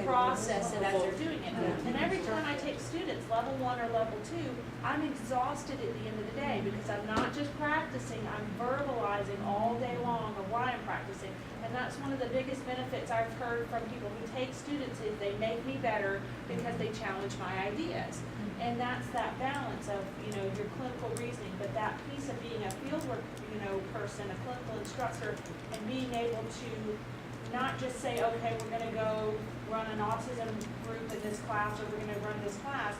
process it as they're doing it. And every time I take students, level 1 or level 2, I'm exhausted at the end of the day because I'm not just practicing, I'm verbalizing all day long of why I'm practicing. And that's one of the biggest benefits I've heard from people who take students is they make me better because they challenge my ideas. And that's that balance of, you know, your clinical reasoning, but that piece of being a fieldwork, you know, person, a clinical instructor, and being able to not just say, okay, we're gonna go run an autism group in this class, or we're gonna run this class.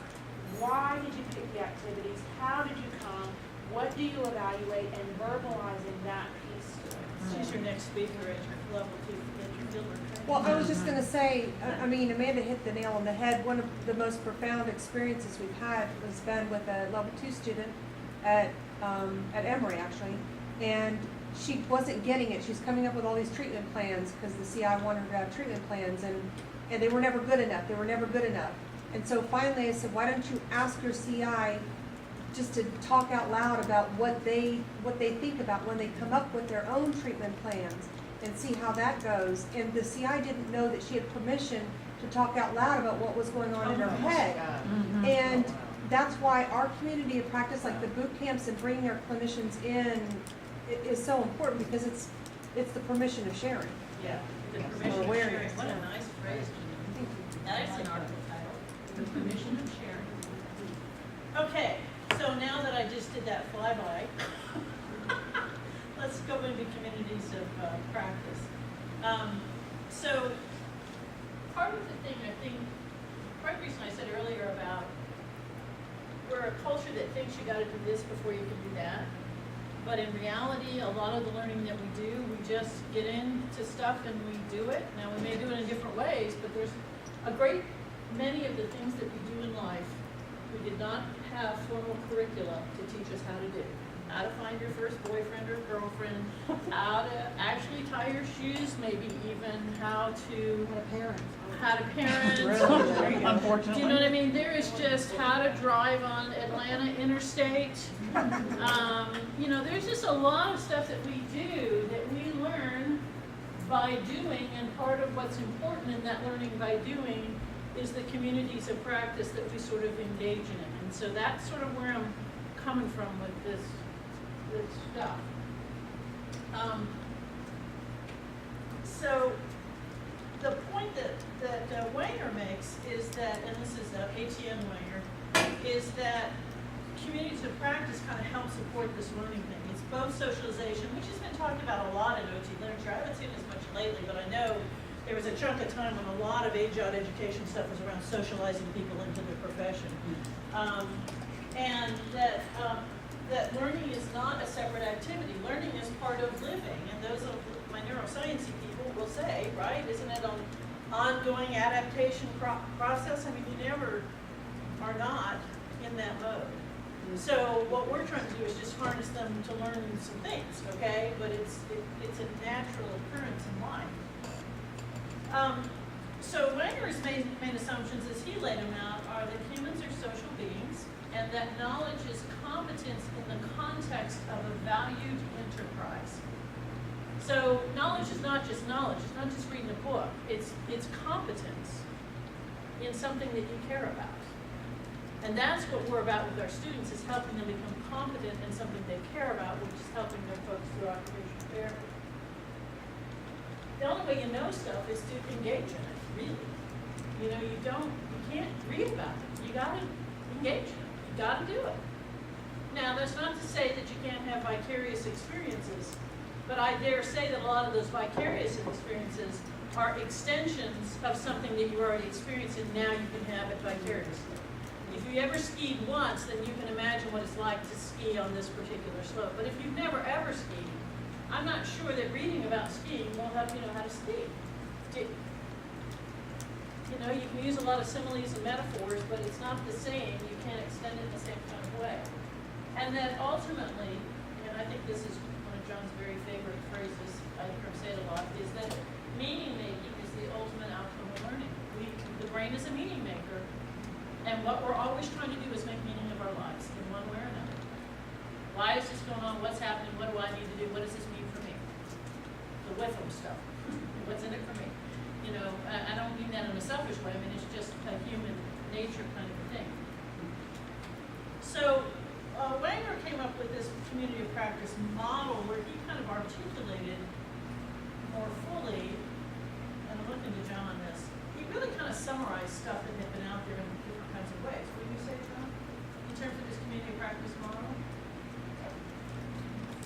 Why did you pick the activities? How did you come? What do you evaluate? And verbalizing that piece to it. She's your next speaker at your level 2, at your fieldwork training. Well, I was just gonna say, I mean, Amanda hit the nail on the head. One of the most profound experiences we've had was been with a level 2 student at Emory, actually. And she wasn't getting it. She's coming up with all these treatment plans because the CI wanted her to have treatment plans, and they were never good enough. They were never good enough. And so finally I said, why don't you ask your CI just to talk out loud about what they think about when they come up with their own treatment plans and see how that goes. And the CI didn't know that she had permission to talk out loud about what was going on in her head. And that's why our community of practice, like the boot camps and bringing our clinicians in, is so important because it's the permission of sharing. Yeah, the permission of sharing. What a nice phrase. That's an article title. The permission of sharing. Okay, so now that I just did that flyby, let's go into communities of practice. So part of the thing, I think, part of the reason I said earlier about we're a culture that thinks you got to do this before you can do that. But in reality, a lot of the learning that we do, we just get into stuff and we do it. Now, we may do it in different ways, but there's a great many of the things that we do in life, we did not have formal curricula to teach us how to do. How to find your first boyfriend or girlfriend, how to actually tie your shoes, maybe even how to parent. Unfortunately. Do you know what I mean? There is just how to drive on Atlanta Interstate. You know, there's just a lot of stuff that we do that we learn by doing, and part of what's important in that learning by doing is the communities of practice that we sort of engage in. And so that's sort of where I'm coming from with this stuff. So the point that Wenger makes is that, and this is ATN Wenger, is that communities of practice kind of help support this learning thing. It's both socialization, which has been talked about a lot in OT literature. I haven't seen as much lately, but I know there was a chunk of time when a lot of age-out education stuff was around socializing people into their profession. And that learning is not a separate activity. Learning is part of living, and those of my neuroscience people will say, right? Isn't it an ongoing adaptation process? I mean, you never are not in that mode. So what we're trying to do is just harness them to learn some things, okay? But it's a natural occurrence in life. So Wenger's main assumptions, as he laid them out, are that humans are social beings and that knowledge is competence in the context of a valued enterprise. So knowledge is not just knowledge, it's not just reading a book, it's competence in something that you care about. And that's what we're about with our students, is helping them become competent in something they care about, which is helping their folks through occupational therapy. The only way you know stuff is to engage in it, really. You know, you can't read about it. You gotta engage in it. You gotta do it. Now, that's not to say that you can't have vicarious experiences, but I dare say that a lot of those vicarious experiences are extensions of something that you already experienced, and now you can have it vicariously. If you ever skied once, then you can imagine what it's like to ski on this particular slope. But if you've never ever skied, I'm not sure that reading about skiing will help you know how to ski. You know, you can use a lot of similes and metaphors, but it's not the same. You can't extend it in the same kind of way. And then ultimately, and I think this is one of John's very favorite phrases, I hear him say it a lot, is that meaning making is the ultimate outcome of learning. The brain is a meaning maker. And what we're always trying to do is make meaning of our lives in one way or another. Why is this going on? What's happening? What do I need to do? What does this mean for me? The Witham stuff. What's in it for me? You know, I don't mean that in a selfish way. I mean, it's just a human nature kind of a thing. So Wenger came up with this community of practice model where he kind of articulated more fully, and I'm looking to John on this, he really kind of summarized stuff that had been out there in different kinds of ways. What do you say, John? In terms of this community of practice model?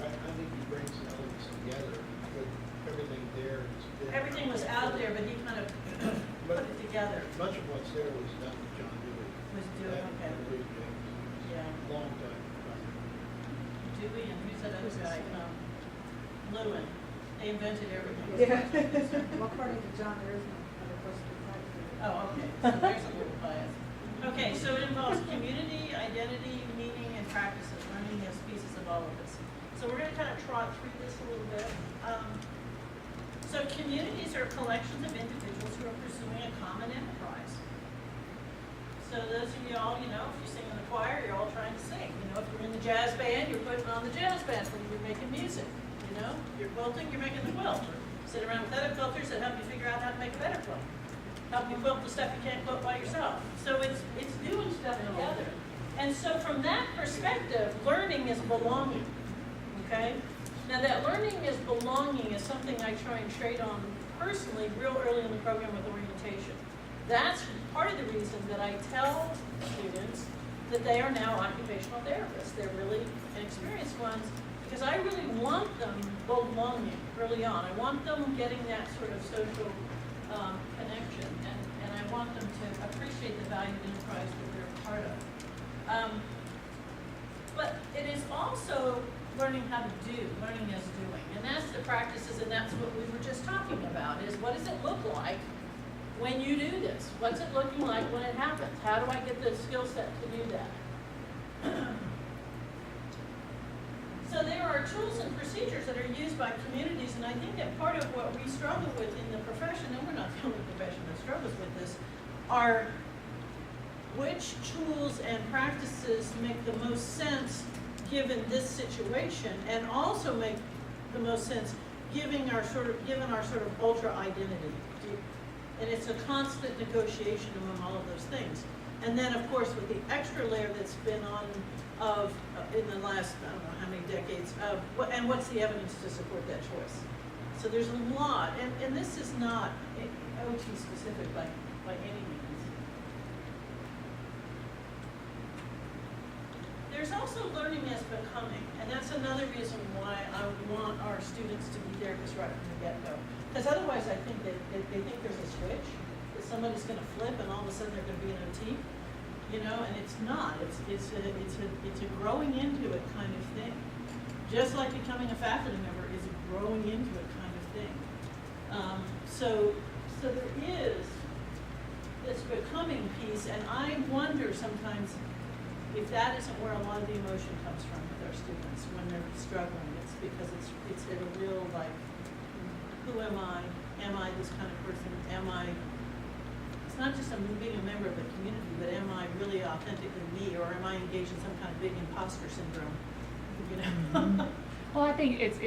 I think he brings the elements together, but everything there is. Everything was out there, but he kind of put it together. Much of what's there was done with John Dewey. Was Dewey, okay. And Louis James. Yeah. Long time. Dewey and who's that other guy? Lewin. They invented everything. Well, according to John, there is no other person besides you. Oh, okay, so there's a little bias. Okay, so it involves community, identity, meaning, and practices, learning as pieces of all of this. So we're gonna kind of trot through this a little bit. So communities are collections of individuals who are pursuing a common enterprise. So those of you all, you know, if you sing in the choir, you're all trying to sing. You know, if you're in the jazz band, you're putting on the jazz band when you're making music. You know, you're quilting, you're making the quilt. Sit around with other quilters that help you figure out how to make a better quilt. Help you quilt the stuff you can't quilt by yourself. So it's doing stuff together. And so from that perspective, learning is belonging, okay? Now that learning is belonging is something I try and trade on personally real early in the program with orientation. That's part of the reason that I tell students that they are now occupational therapists. They're really inexperienced ones, because I really want them belonging early on. I want them getting that sort of social connection, and I want them to appreciate the valued enterprise that they're a part of. But it is also learning how to do, learning as doing. And that's the practices, and that's what we were just talking about, is what does it look like when you do this? What's it looking like when it happens? How do I get the skill set to do that? So there are tools and procedures that are used by communities, and I think that part of what we struggle with in the profession, and we're not the only profession that struggles with this, are which tools and practices make the most sense given this situation, and also make the most sense given our sort of ultra identity. And it's a constant negotiation among all of those things. And then, of course, with the extra layer that's been on in the last, I don't know how many decades, and what's the evidence to support that choice? So there's a lot, and this is not OT specific by any means. There's also learning as becoming, and that's another reason why I want our students to be therapists right from the get-go. Because otherwise I think that they think there's a switch, that somebody's gonna flip and all of a sudden they're gonna be an OT, you know, and it's not. It's a growing into it kind of thing. Just like becoming a faculty member is a growing into it kind of thing. So there is this becoming piece, and I wonder sometimes if that isn't where a lot of the emotion comes from with our students when they're struggling. It's because it's a real, like, who am I? Am I this kind of person? Am I, it's not just being a member of the community, but am I really authentically me, or am I engaged in some kind of big imposter syndrome? You know? Well, I think it's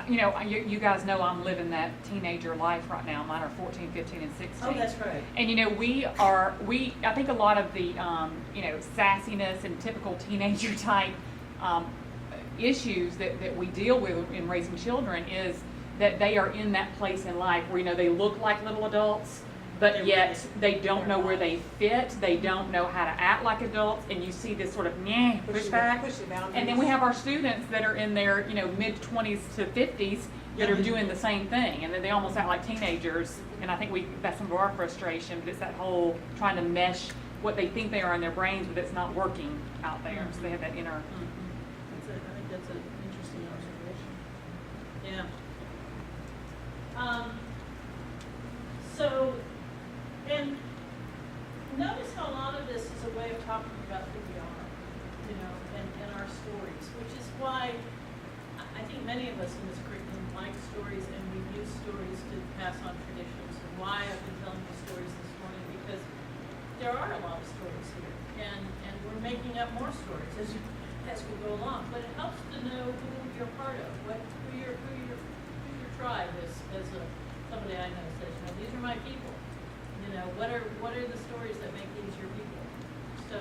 you know, you guys know I'm living that teenager life right now. Mine are 14, 15, and 16. Oh, that's right. And you know, I think a lot of the you know, sassiness and typical teenager type issues that we deal with in raising children is that they are in that place in life where, you know, they look like little adults, but yet they don't know where they fit. They don't know how to act like adults, and you see this sort of pushback. And then we have our students that are in their, you know, mid-20s to 50s that are doing the same thing, and then they almost act like teenagers. And I think that's some of our frustration, but it's that whole trying to mesh what they think they are in their brains, but it's not working out there. So they have that inner. I think that's an interesting observation. Yeah. So, and notice how a lot of this is a way of talking about who we are, you know, and our stories, which is why I think many of us in this curriculum like stories, and we use stories to pass on traditions, and why I've been telling you stories this morning, because there are a lot of stories here, and we're making up more stories as we go along, but it helps to know who you're part of, who your tribe is, as somebody I know says, you know, these are my people. You know, what are the stories that make these your people? So,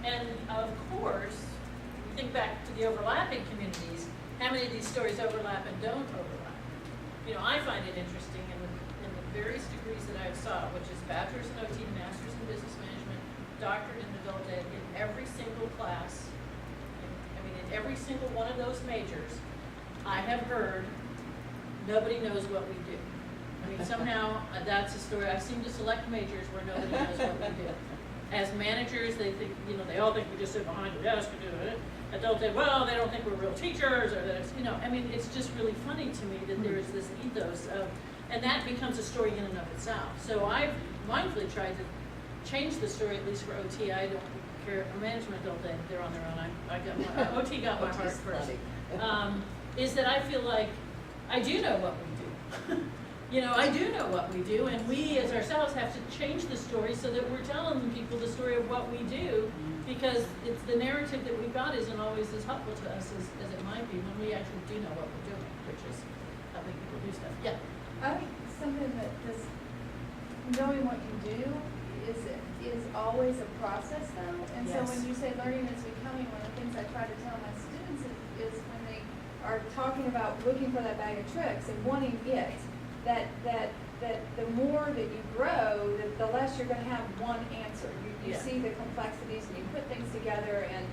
and of course, you think back to the overlapping communities, how many of these stories overlap and don't overlap? You know, I find it interesting in the various degrees that I've sought, which is bachelor's in OT, master's in business management, doctorate in adult ed, in every single class, in every single one of those majors, I have heard nobody knows what we do. I mean, somehow that's a story. I've seen to select majors where nobody knows what we do. As managers, they think, you know, they all think we just sit behind the desk and do it. Adult ed, well, they don't think we're real teachers, or that it's, you know, I mean, it's just really funny to me that there is this ethos of, and that becomes a story in and of itself. So I've mindfully tried to change the story, at least for OT. I don't care, management adult ed, they're on their own. I got my, OT got my heart first. Is that I feel like I do know what we do. You know, I do know what we do, and we as ourselves have to change the story so that we're telling people the story of what we do, because it's the narrative that we've got isn't always as helpful to us as it might be when we actually do know what we're doing, which is helping people do stuff. Yeah. I think something that just knowing what you do is always a process though. And so when you say learning is becoming, one of the things I try to tell my students is when they are talking about looking for that bag of tricks and wanting it, that the more that you grow, the less you're going to have one answer. You see the complexities and you put things together, and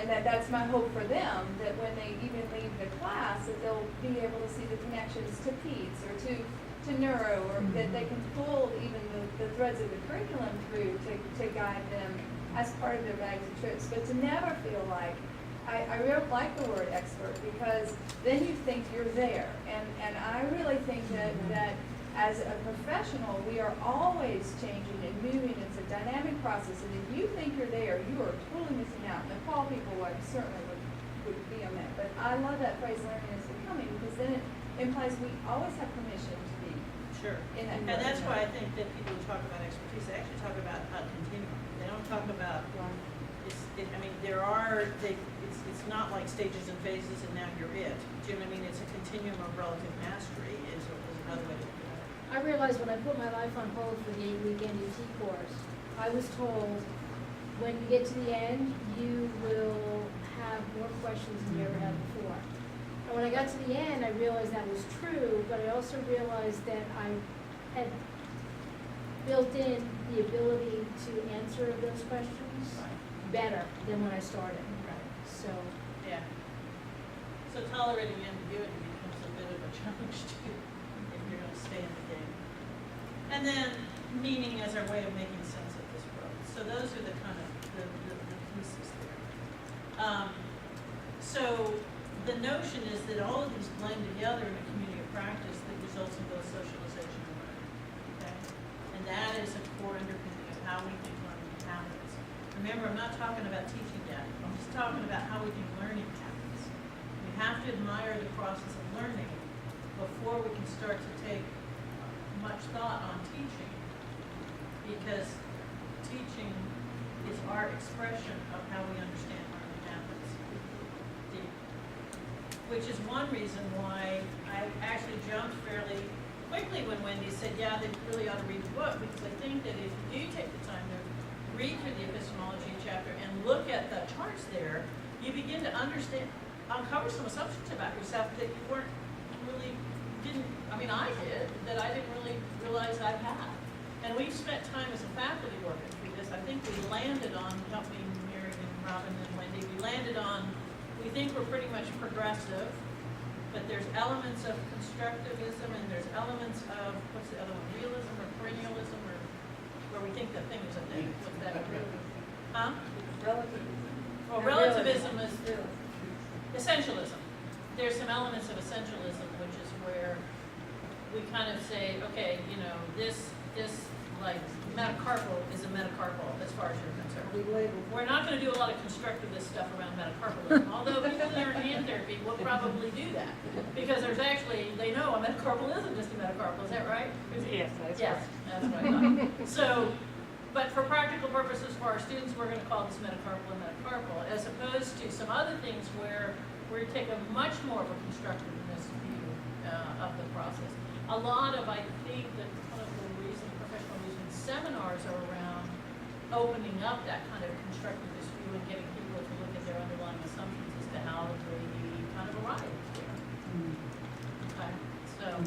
that's my hope for them, that when they even leave the class, that they'll be able to see the connections to PEDS or to neuro, or that they can pull even the threads of the curriculum through to guide them as part of their bags of tricks, but to never feel like, I really like the word expert, because then you think you're there. And I really think that as a professional, we are always changing and moving. It's a dynamic process. And if you think you're there, you are totally missing out. And the Paul people certainly would be on that. But I love that phrase, learning is becoming, because then it implies we always have permission to be in that. And that's why I think that people who talk about expertise, they actually talk about a continuum. They don't talk about, it's not like stages and phases and now you're it. Do you know what I mean? It's a continuum of relative mastery is another way to look at it. I realized when I put my life on hold for the 8-week NDT course, I was told, when you get to the end, you will have more questions than you ever had before. And when I got to the end, I realized that was true, but I also realized that I had built in the ability to answer those questions better than when I started. So, yeah. So tolerating ambiguity becomes a bit of a challenge too, if you're going to stay in the game. And then meaning as our way of making sense of this world. So those are the kind of the pieces there. So the notion is that all of these blend together in a community of practice that results in both socialization and learning, okay? And that is a core underpinning of how we think learning happens. Remember, I'm not talking about teaching yet, I'm just talking about how we think learning happens. We have to admire the process of learning before we can start to take much thought on teaching, because teaching is our expression of how we understand learning happens. Which is one reason why I actually jumped fairly quickly when Wendy said, yeah, they really ought to read the book, because I think that if you do take the time to read through the epistemology chapter and look at the charts there, you begin to understand, uncover some assumptions about yourself that you weren't really, I did, that I didn't really realize I had. And we've spent time as a faculty working through this. I think we landed on, helping Mary and Robin and Wendy, we landed on, we think we're pretty much progressive, but there's elements of constructivism and there's elements of, what's the other one, realism or perennialism, or where we think the thing is a thing. What's that? Huh? Well, relativism is essentialism. There's some elements of essentialism, which is where we kind of say, okay, this like metacarpal is a metacarpal as far as you're concerned. We're not going to do a lot of constructivist stuff around metacarpalism, although people that are in hand therapy will probably do that, because there's actually, they know a metacarpal isn't just a metacarpal, is that right? Yes, that's Yes, right. that's what I thought. So, but for practical purposes for our students, we're going to call this metacarpal and metacarpal, as opposed to some other things where we take a much more of a constructivist view of the process. A lot of, I think, the clinical reasoning, professional reasoning seminars are around opening up that kind of constructivist view and getting people to look at their underlying assumptions as to how they kind of arrive there. Okay, so,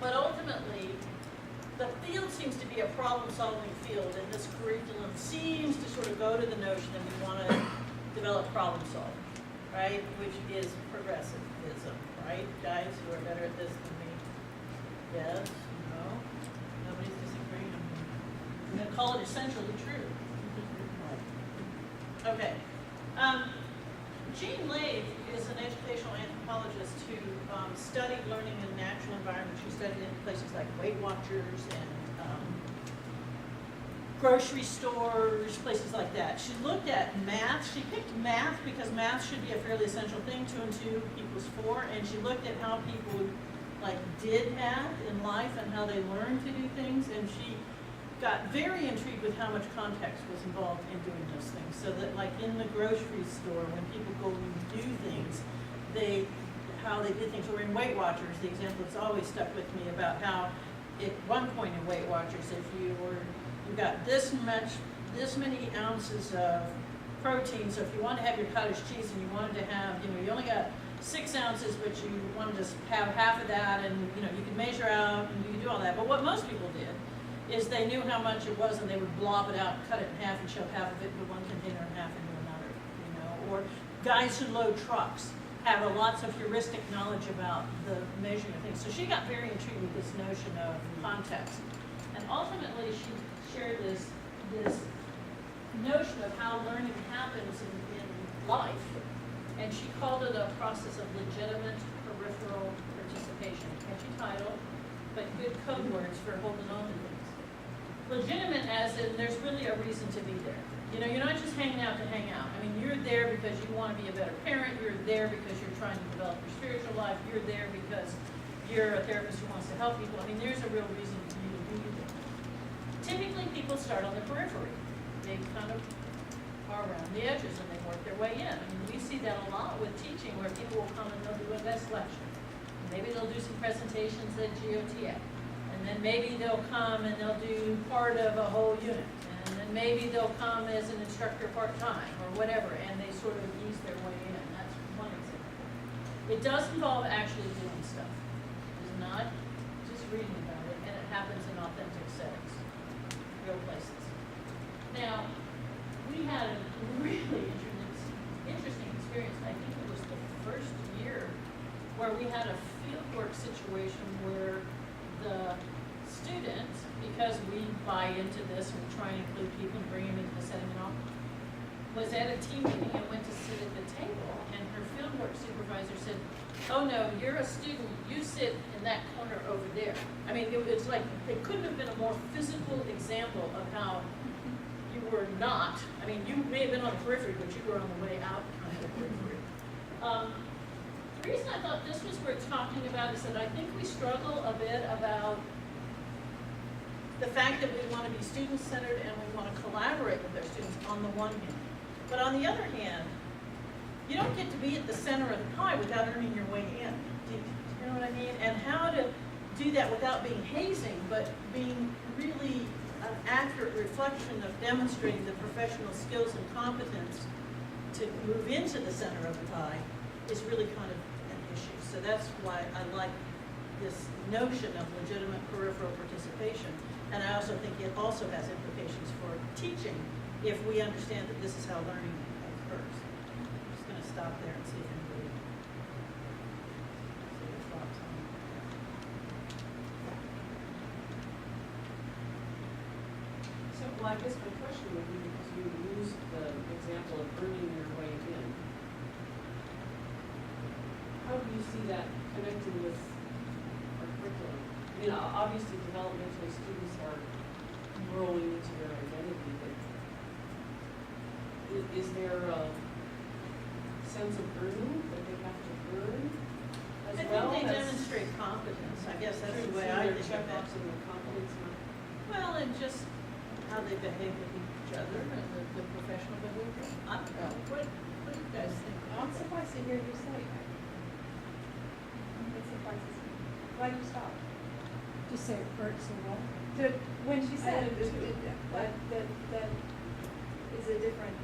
but ultimately, the field seems to be a problem-solving field, and this curriculum seems to sort of go to the notion that we want to develop problem-solving, right? Which is progressivism, right? Guys who are better at this than me. Yes, no, nobody's disagreeing. I'm going to call it essentially true. Okay. Jean Lave is an educational anthropologist who studied learning in natural environments. She studied in places like Weight Watchers and grocery stores, places like that. She looked at math. She picked math because math should be a fairly essential thing. 2 and 2 equals 4. And she looked at how people did math in life and how they learned to do things. And she got very intrigued with how much context was involved in doing those things. So that in the grocery store, when people go and do things, how they did things. Or in Weight Watchers, the example that's always stuck with me about how at one point in Weight Watchers, if you've got this many ounces of protein, so if you want to have your cottage cheese and you wanted to have, you only got 6 ounces, but you wanted to have half of that, and you could measure out and you could do all that. But what most people did is they knew how much it was, and they would blob it out, cut it in half, and shove half of it into one container and half into another. Or guys who load trucks have lots of heuristic knowledge about the measuring of things. So she got very intrigued with this notion of context, and ultimately she shared this notion of how learning happens in life, and she called it a process of legitimate peripheral participation. Catchy title, but good code words for holding on to things. Legitimate as in there's really a reason to be there. You're not just hanging out to hang out. You're there because you want to be a better parent. You're there because you're trying to develop your spiritual life. You're there because you're a therapist who wants to help people. There's a real reason for you to be there. Typically, people start on the periphery. They kind of are around the edges and they work their way in. We see that a lot with teaching, where people will come and they'll do a guest lecture. Maybe they'll do some presentations at GOTA. And then maybe they'll come and they'll do part of a whole unit. And then maybe they'll come as an instructor part-time or whatever, and they sort of ease their way in. That's one example. It does involve actually doing stuff. It's not just reading about it, and it happens in authentic settings, real places. Now, we had a really interesting experience. I think it was the first year where we had a fieldwork situation where the students, because we buy into this and we try and include people and bring them into the setting and all, was at a team meeting and went to sit at the table, and her fieldwork supervisor said, "Oh no, you're a student, you sit in that corner over there." I mean, it's like, it couldn't have been a more physical example of how you were not, I mean, you may have been on the periphery, but you were on the way out kind of the periphery. The reason I thought this was worth talking about is that I think we struggle a bit about the fact that we want to be student-centered and we want to collaborate with our students on the one hand. But on the other hand, you don't get to be at the center of the pie without earning your way in. Do you know what I mean? And how to do that without being hazing, but being really an accurate reflection of demonstrating the professional skills and competence to move into the center of the pie is really kind of an issue. So that's why I like this notion of legitimate peripheral participation. And I also think it also has implications for teaching if we understand that this is how learning occurs. I'm just going to stop there and see if anybody has any thoughts on it. So, well, I guess my question would be, because you used the example of earning your way in, how do you see that connecting with our curriculum? I mean, obviously developmentally students are growing into their identity, but is there a sense of earning that they have to earn as I well? think they demonstrate competence. I guess that's the way I think of check it. box and the competence. Well, and just how they behave with each other and the professional behavior. I don't know. What do you guys think? I'm surprised to hear you say that. It surprises me. Why did you stop? Just say it hurts a lot. When she said that is a different.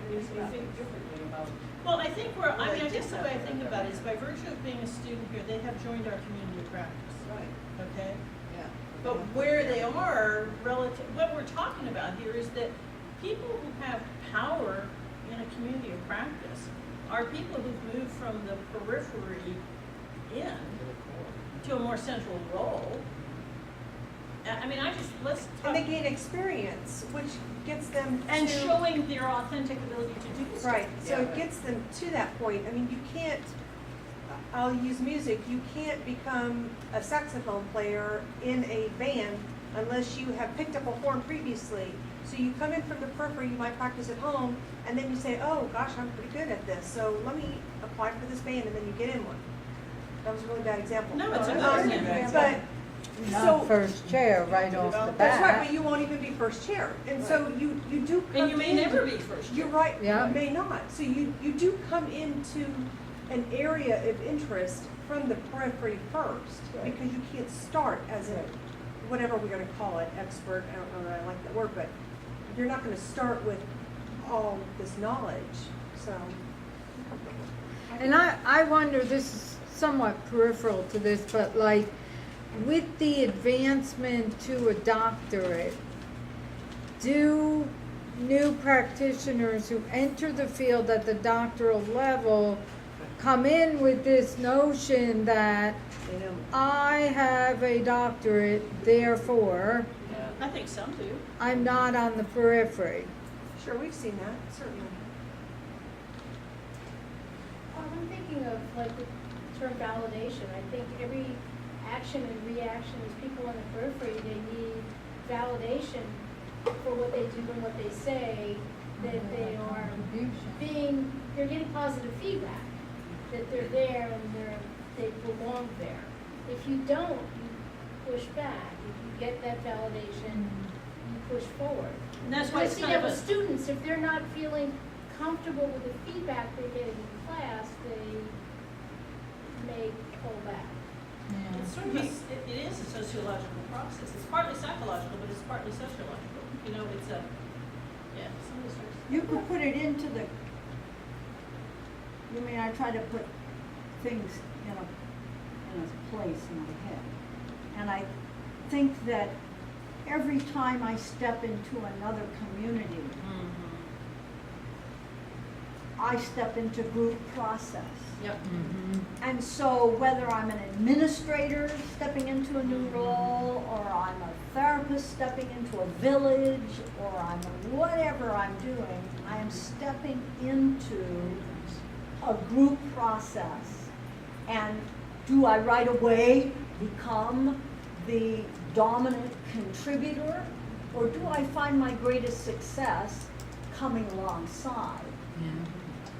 It makes me think differently about. Well, I think I guess the way I think about it is by virtue of being a student here, they have joined our community of practice. Right. Okay? Yeah. But where they are relative, what we're talking about here is that people who have power in a community of practice are people who've moved from the periphery in to a more central role. I mean, let's talk. And they gain experience, which gets them And to. showing their authentic ability to do stuff. Right, so it gets them to that point. I mean, you can't, I'll use music, you can't become a saxophone player in a band unless you have picked up a horn previously. So you come in from the periphery, you might practice at home, and then you say, oh, gosh, I'm pretty good at this, so let me apply for this band, and then you get in one. That was a really bad example. No, it's a good example. But, Not so, first chair right off the bat. that's right, but you won't even be first chair. And so you do come And you may in- never be first chair. You're right, Yeah. you may not. So you do come into an area of interest from the periphery first, Right. because you can't start as a, whatever we're gonna call it, expert, I don't know that I like that word, but you're not gonna start with all this knowledge, so. And I wonder, this is somewhat peripheral to this, but like, with the advancement to a doctorate, do new practitioners who enter the field at the doctoral level come in with this notion that You know, I have a doctorate, therefore I think some do. I'm not on the periphery? sure, we've seen that, certainly. I'm thinking of like the term validation. I think every action and reaction is people on the periphery, they need validation for what they do and what they say, that they are they're getting positive feedback, that they're there and they belong there. If you don't, you push back. If you get that validation, you push forward. And that's why I it's see kind that of with a, students, if they're not feeling comfortable with the feedback they're getting in class, they may pull back. it's sort of it is a sociological process. It's partly psychological, but it's partly sociological. You know, it's a, yeah, somebody starts. You could put it into the, you mean, I try to put things in a place in my head. And I think that every time I step into another community, I step into group process. Yep. And so whether I'm an administrator stepping into a new role, or I'm a therapist stepping into a village, or I'm a whatever I'm doing, I am stepping into a group process. And do I right away become the dominant contributor, or do I find my greatest success coming alongside?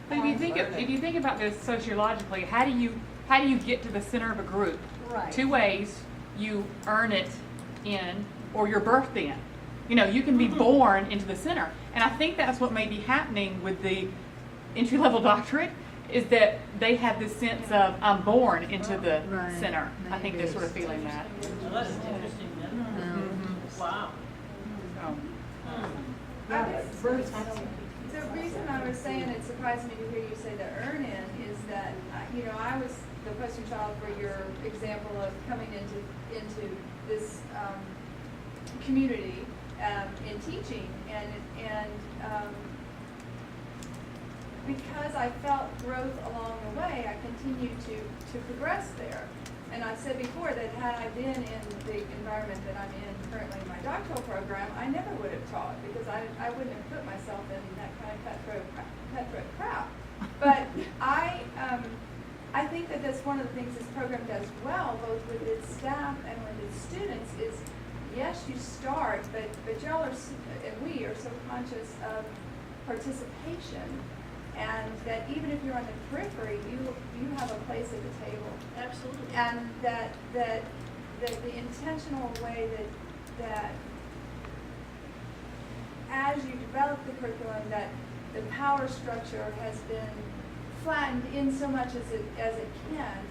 But if you think about this sociologically, how do you get to the center of a group? Right. Two ways: you earn it in, or you're birthed in. You know, you can be born into the center, and I think that's what may be happening with the entry-level doctorate, is that they have this sense of I'm born into the Right. center. I think they're sort of feeling that. Well, that's interesting, then. Wow. So. The reason I was saying it surprised me to hear you say the earn-in is that, I was the poster child for your example of coming into this community in teaching, and because I felt growth along the way, I continued to progress there. And I said before that had I been in the environment that I'm in currently in my doctoral program, I never would have taught, because I wouldn't have put myself in that kind of cutthroat crap. But I think that that's one of the things this program does well, both with its staff and with its students, is yes, you start, but y'all are, and we are so conscious of participation, and that even if you're on the periphery, you have a place at the table. Absolutely. And that the intentional way that as you develop the curriculum, that the power structure has been flattened in so much as it can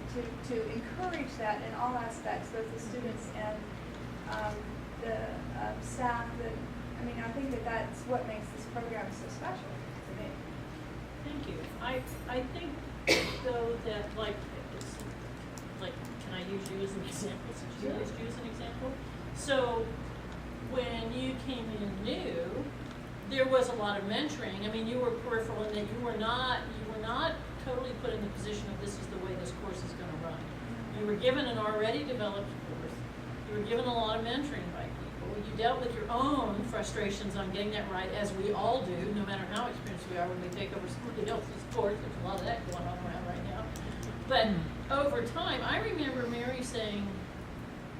to encourage that in all aspects, both the students and the staff. I think that's what makes this program so special to me. Thank you. I think, though, that, can I use you as an example, since you used you as an example? So, when you came in new, there was a lot of mentoring. I mean, you were peripheral in that you were not totally put in the position of this is the way this course is going to run. You were given an already developed course. You were given a lot of mentoring by people. You dealt with your own frustrations on getting that right, as we all do, no matter how experienced we are when we take over somebody else's course. There's a lot of that going on around right now. But over time, I remember Mary saying,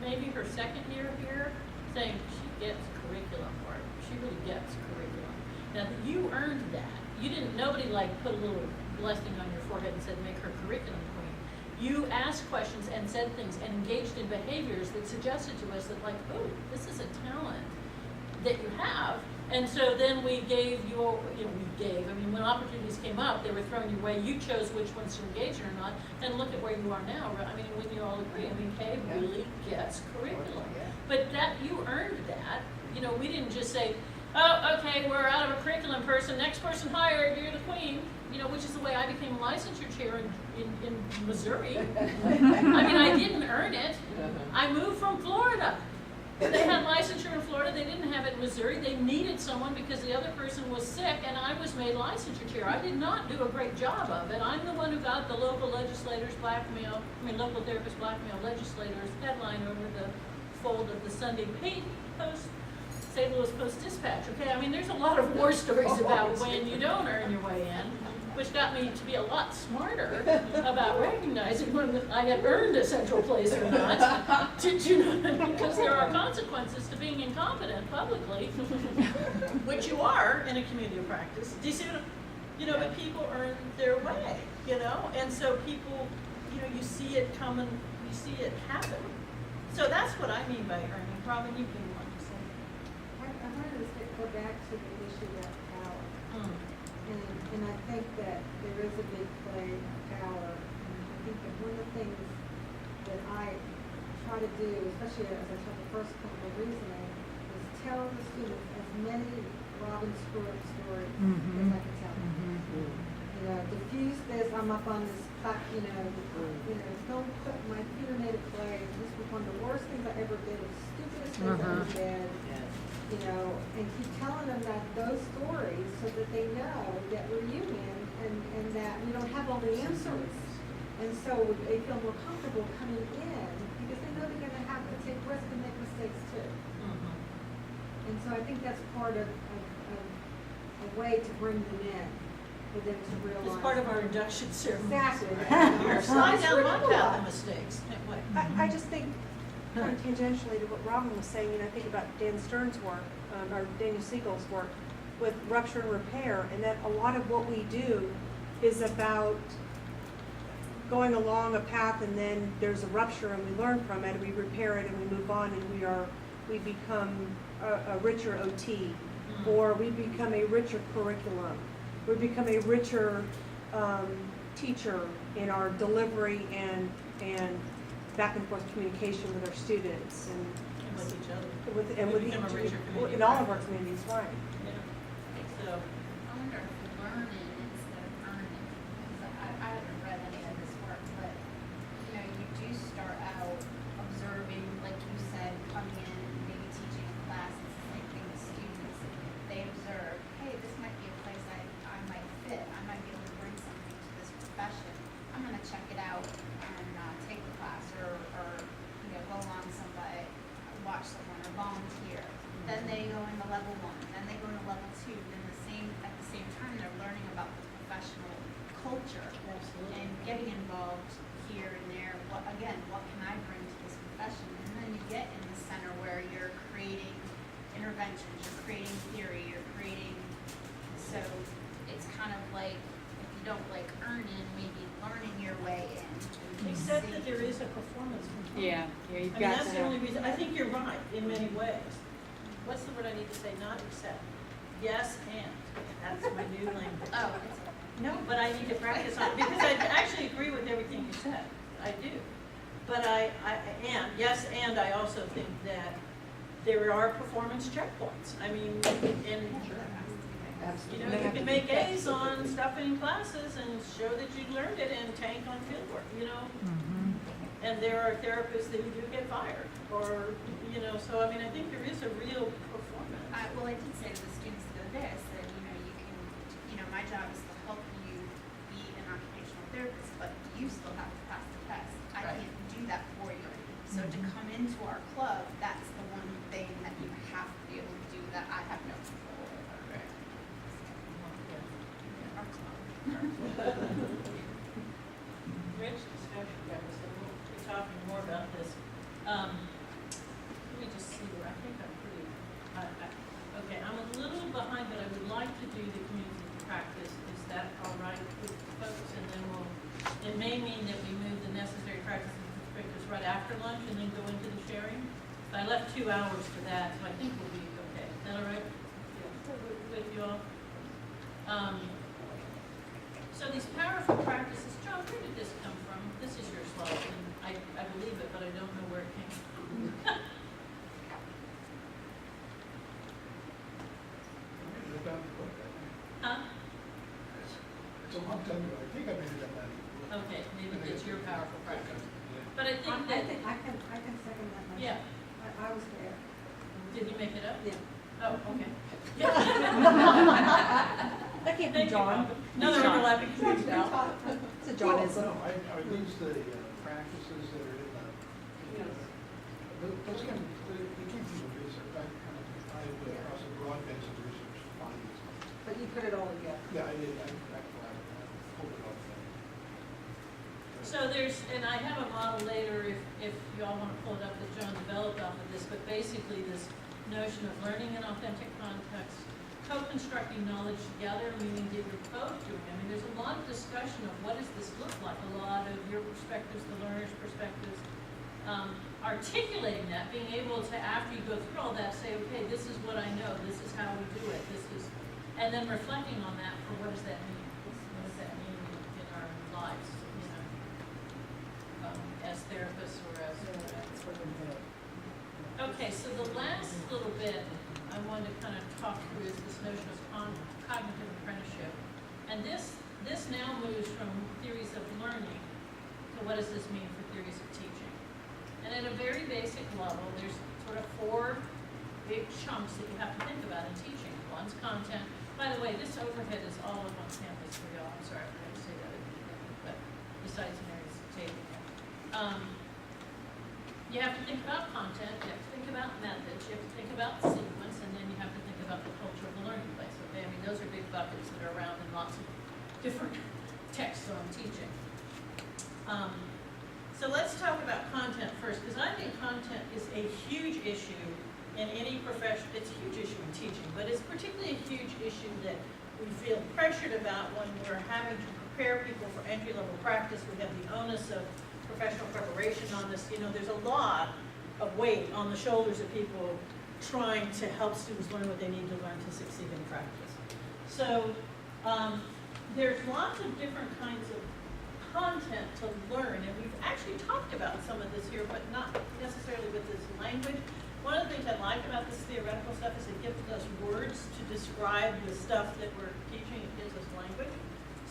maybe her second year here, saying she gets curriculum part. She really gets curriculum. Now, you earned that. You didn't, nobody put a little blessing on your forehead and said, make her curriculum queen. You asked questions and said things and engaged in behaviors that suggested to us that oh, this is a talent that you have. And so then we gave you, when opportunities came up, they were thrown your way. You chose which ones to engage in or not, and look at where you are now. When you all agree, Kay really gets curriculum. But that, you earned that. We didn't just say, oh, okay, we're out of a curriculum person, next person hired, you're the queen. Which is the way I became a licensure chair in Missouri. I didn't earn it. I moved from Florida. They had licensure in Florida, they didn't have it in Missouri. They needed someone because the other person was sick, and I was made licensure chair. I did not do a great job of it. I'm the one who got the local local therapist blackmail legislators headline over the fold of the Sunday Post, St. Louis Post-Dispatch. Okay, there's a lot of war stories about when you don't earn your way in, which got me to be a lot smarter about recognizing when I had earned a central place or not. Did you know? Because there are consequences to being incompetent publicly, which you are in a community of practice. Do you see what but people earn their way, and so people, you see it coming, you see it happen. So that's what I mean by earning. Robin, you can want to say. I wanted to go back to the issue of power. And I think that there is a big play of power. And I think that one of the things that I try to do, especially as I taught the first clinical reasoning, is tell the students as many Robin Stewart stories as I can tell them. Diffuse this, I'm up on this don't put my feet made of clay. This was one of the worst things I ever did, the stupidest things I ever did. And keep telling them those stories so that they know that we're human and and that we don't have all the answers. And so they feel more comfortable coming in because they know they're gonna have to take risks and make mistakes too. And so I think that's part of a way to bring them in, for them to realize. It's part of our induction ceremony. Exactly. Here, slide down my It's path of mistakes. What? I just think, kind of tangentially to what Robin was saying, I think about Dan Stern's work, or Daniel Siegel's work with rupture and repair, and that a lot of what we do is about going along a path and then there's a rupture and we learn from it and we repair it and we move on and we become a richer OT, or we become a richer curriculum, we become a richer teacher in our delivery and back and forth communication with our students and With each other. with We become a richer community. in all of our communities, right? Yeah. So, I wonder if learning instead of earning, because I haven't read any of this work, but, you know, you do start out observing, like you said, coming in, maybe teaching a class, it's the same thing with students. They observe, hey, this might be a place I might fit, I might be able to bring something to this profession. I'm gonna check it out and take the class or, you know, go along somebody, watch someone or volunteer. Then they go into level 1, then they go into level 2, then at the same time, they're learning about the professional culture absolutely. and getting involved here and there. What can I bring to this profession? And then you get in the center where you're creating interventions, you're creating theory, you're creating, so it's kind of like, if you don't like earn in, maybe learning your way in. Except that there is a performance component. Yeah, you've I mean, got that's the to. only reason, I think you're right in many ways. What's the word I need to say, not except? Yes, and, that's my new language. Oh, No, but I need to practice on it, because I actually agree with everything you said, I do. But yes, and I also think that there are performance checkpoints. I mean, you know, you can make A's on stuff in classes and show that you learned it and tank on fieldwork, you know? And there are therapists that you do get fired, or, you know, so I mean, I think there is a real performance. Well, I did say to the students the other day, I said, you know, you can, you know, my job is to help you be an occupational therapist, but you still have to pass the test. I can't do that for you. So to come into our club, that's the one thing that you have to be able to do that I have no control over. Our club. Rich discussion, guys, so we'll be talking more about this. Let me just see where, I think I'm pretty, okay, I'm a little behind, but I would like to do the community practice. Is that all right with folks? And then it may mean that we move the necessary practices and practice right after lunch and then go into the sharing. But I left 2 hours for that, so I think we'll be okay. Is that all right? With you all? So these powerful practices, John, where did this come from? This is your slide, and I believe it, but I don't know where it came from. Huh? It's a long time ago, I think I made it up that. Okay, maybe it's your powerful practice. But I I think that, think I can second that motion. yeah, I was there. did you make it up? Yeah. Oh, okay. That can't be Thank you, John. Robin. Another overlapping community now. It's a Johnism. No, I use the practices that are in the, those came from the research. I across a broad base of research findings. But you put it all together. Yeah, I did, I pulled it off. So there's, and I have a model later if you all want to pull it up that John developed off of this, but basically this notion of learning in authentic context, co-constructing knowledge together, meaning that you're both doing. I mean, there's a lot of discussion of what does this look like, a lot of your perspectives, the learner's perspectives, articulating that, being able to, after you go through all that, say, okay, this is what I know, this is how we do it, this is, and then reflecting on that for what does that mean? What does that mean in our lives, you know, as therapists or as. Okay, so the last little bit I wanted to kind of talk through is this notion of cognitive apprenticeship. And this now moves from theories of learning to what does this mean for theories of teaching. And at a very basic level, there's sort of 4 big chunks that you have to think about in teaching. One's content, By the way, this overhead is all up on campus for y'all, I'm sorry, I forgot to say that at the beginning, but besides Mary's table. You have to think about content, you have to think about methods, you have to think about sequence, and then you have to think about the culture of the learning place, okay? I mean, those are big buckets that are around in lots of different texts on teaching. So let's talk about content first, because I think content is a huge issue in any profession. It's a huge issue in teaching, but it's particularly a huge issue that we feel pressured about when we're having to prepare people for entry-level practice. We have the onus of professional preparation on this. You know, there's a lot of weight on the shoulders of people trying to help students learn what they need to learn to succeed in practice. So there's lots of different kinds of content to learn, and we've actually talked about some of this here, but not necessarily with this language. One of the things I like about this theoretical stuff is it gives us words to describe the stuff that we're teaching. It gives us language.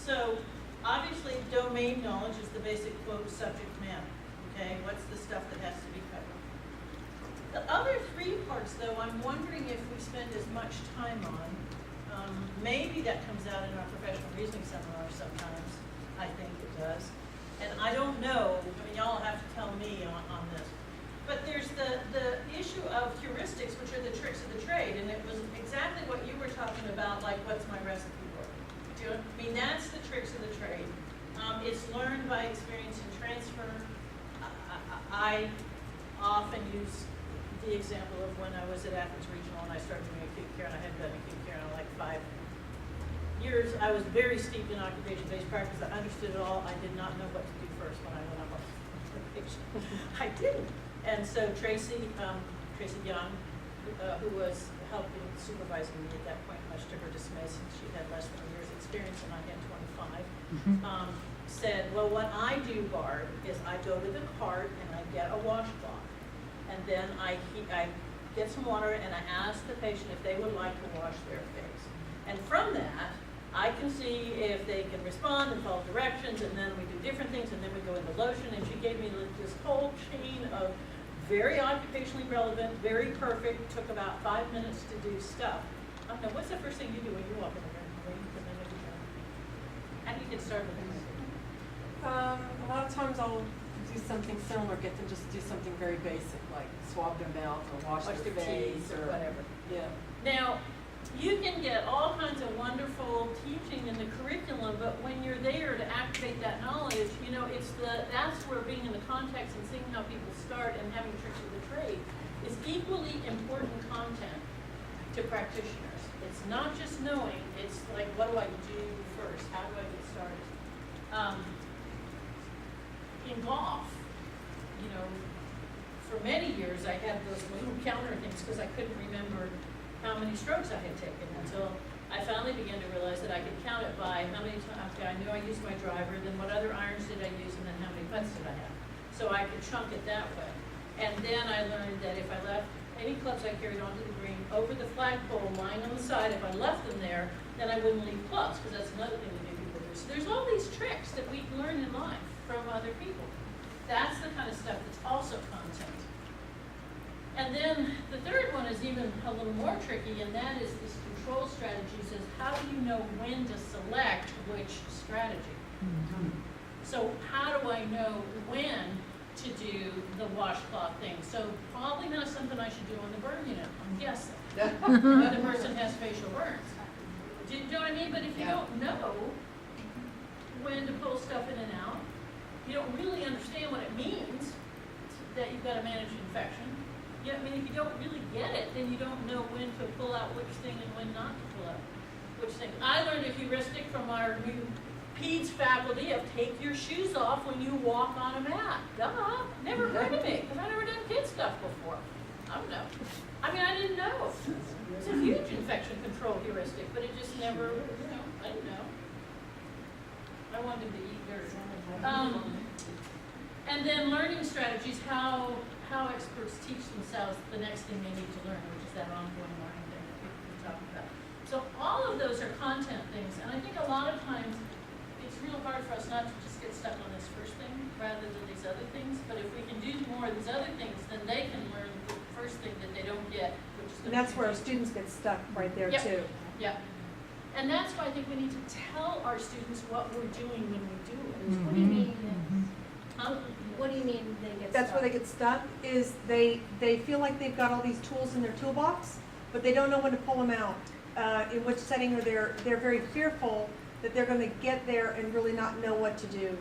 So obviously domain knowledge is the basic quote subject matter. Okay, what's the stuff that has to be covered? The other three parts, though, I'm wondering if we spend as much time on. Maybe that comes out in our professional reasoning seminar sometimes. I think it does. And I don't know, I mean, y'all have to tell me on this. But there's the issue of heuristics, which are the tricks of the trade, and it was exactly what you were talking about, like, what's my recipe book? Do you know? I mean, that's the tricks of the trade. It's learned by experience and transfer. I often use the example of when I was at Athens Regional and I started doing acute care, and I had done acute care in like 5 years. I was very steeped in occupation-based practice. I understood it all. I did not know what to do first when I went up on occupation. I didn't. And so Tracy Young, who was helping supervising me at that point, much to her dismay, since she had less than a year's experience and I had 25, said, well, what I do, Barb, is I go to the cart and I get a washcloth. And then I get some water and I ask the patient if they would like to wash their face. And from that, I can see if they can respond and follow directions, and then we do different things, and then we go into lotion. And she gave me this whole chain of very occupationally relevant, very perfect, took about 5 minutes to do stuff. I don't know, what's the first thing you do when you walk in the room? How do you get started with this? A lot of times I'll do something similar, get them just do something very basic, like swab their mouth or wash their face or whatever. Yeah. Now, you can get all kinds of wonderful teaching in the curriculum, but when you're there to activate that knowledge, you know, that's where being in the context and seeing how people start and having tricks of the trade is equally important content to practitioners. It's not just knowing, it's like, what do I do first? How do I get started? In golf, you know, for many years I had those little counter things because I couldn't remember how many strokes I had taken until I finally began to realize that I could count it by how many times. Okay, I knew I used my driver, then what other irons did I use, and then how many putts did I have. So I could chunk it that way. And then I learned that if I left any clubs I carried onto the green over the flagpole lying on the side, if I left them there, then I wouldn't leave clubs, because that's another thing that new people do. So there's all these tricks that we learn in life from other people. That's the kind of stuff that's also content. And then the third one is even a little more tricky, and that is this control strategy. Says, how do you know when to select which strategy? So how do I know when to do the washcloth thing? So probably not something I should do on the burn unit, I'm guessing. The other person has facial burns. Do you know what I mean? But if you don't know when to pull stuff in and out, you don't really understand what it means that you've got to manage infection. Yeah, I mean, if you don't really get it, then you don't know when to pull out which thing and when not to pull out which thing. I learned a heuristic from our new PEDS faculty of take your shoes off when you walk on a mat. Duh, never heard of me, because I never done kid stuff before. I don't know. I mean, I didn't know. It's a huge infection control heuristic, but it just never, you know, I didn't know. I wanted to eat dirt. And then learning strategies, how experts teach themselves the next thing they need to learn, which is that ongoing learning thing that we talked about. So all of those are content things, and I think a lot of times it's real hard for us not to just get stuck on this first thing rather than these other things. But if we can do more of these other things, then they can learn the first thing that they don't get, which is And that's where our students get stuck right there Yep. too. Yeah. And that's why I think we need to tell our students what we're doing when we do it. What do you mean? What do you mean they get stuck? That's where they get stuck, is they feel like they've got all these tools in their toolbox, but they don't know when to pull them out, in which setting, or they're very fearful that they're gonna get there and really not know what to do.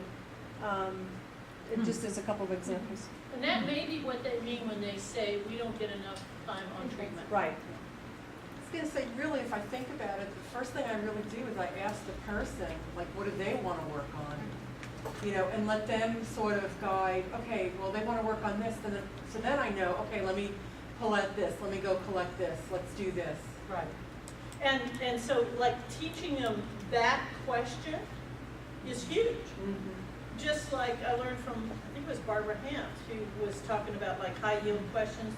Just as a couple of examples. And that may be what they mean when they say we don't get enough time on treatment. Right. I was gonna say, really, if I think about it, the first thing I really do is I ask the person, like, what do they wanna work on? You know, and let them sort of guide, okay, well, they wanna work on this, so then I know, okay, let me pull out this, let me go collect this, let's do this. Right. And so like teaching them that question is huge. Just like I learned from, I think it was Barbara Hams, who was talking about like high yield questions.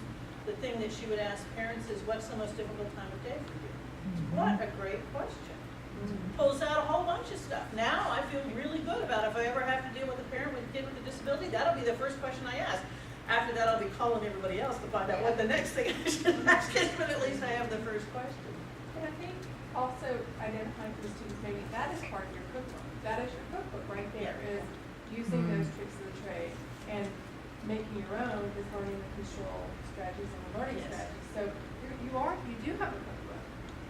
The thing that she would ask parents is, what's the most difficult time of day for you? What a great question. Pulls out a whole bunch of stuff. Now I feel really good about if I ever have to deal with a parent with a kid with a disability, that'll be the first question I ask. After that, I'll be calling everybody else to find out what the next thing I should ask is, but at least I have the first question. And I think also identifying for the students, maybe that is part of your cookbook. That is your cookbook right there, is using those tricks of the trade and making your own is learning the control strategies and the learning strategies. So you do have a cookbook.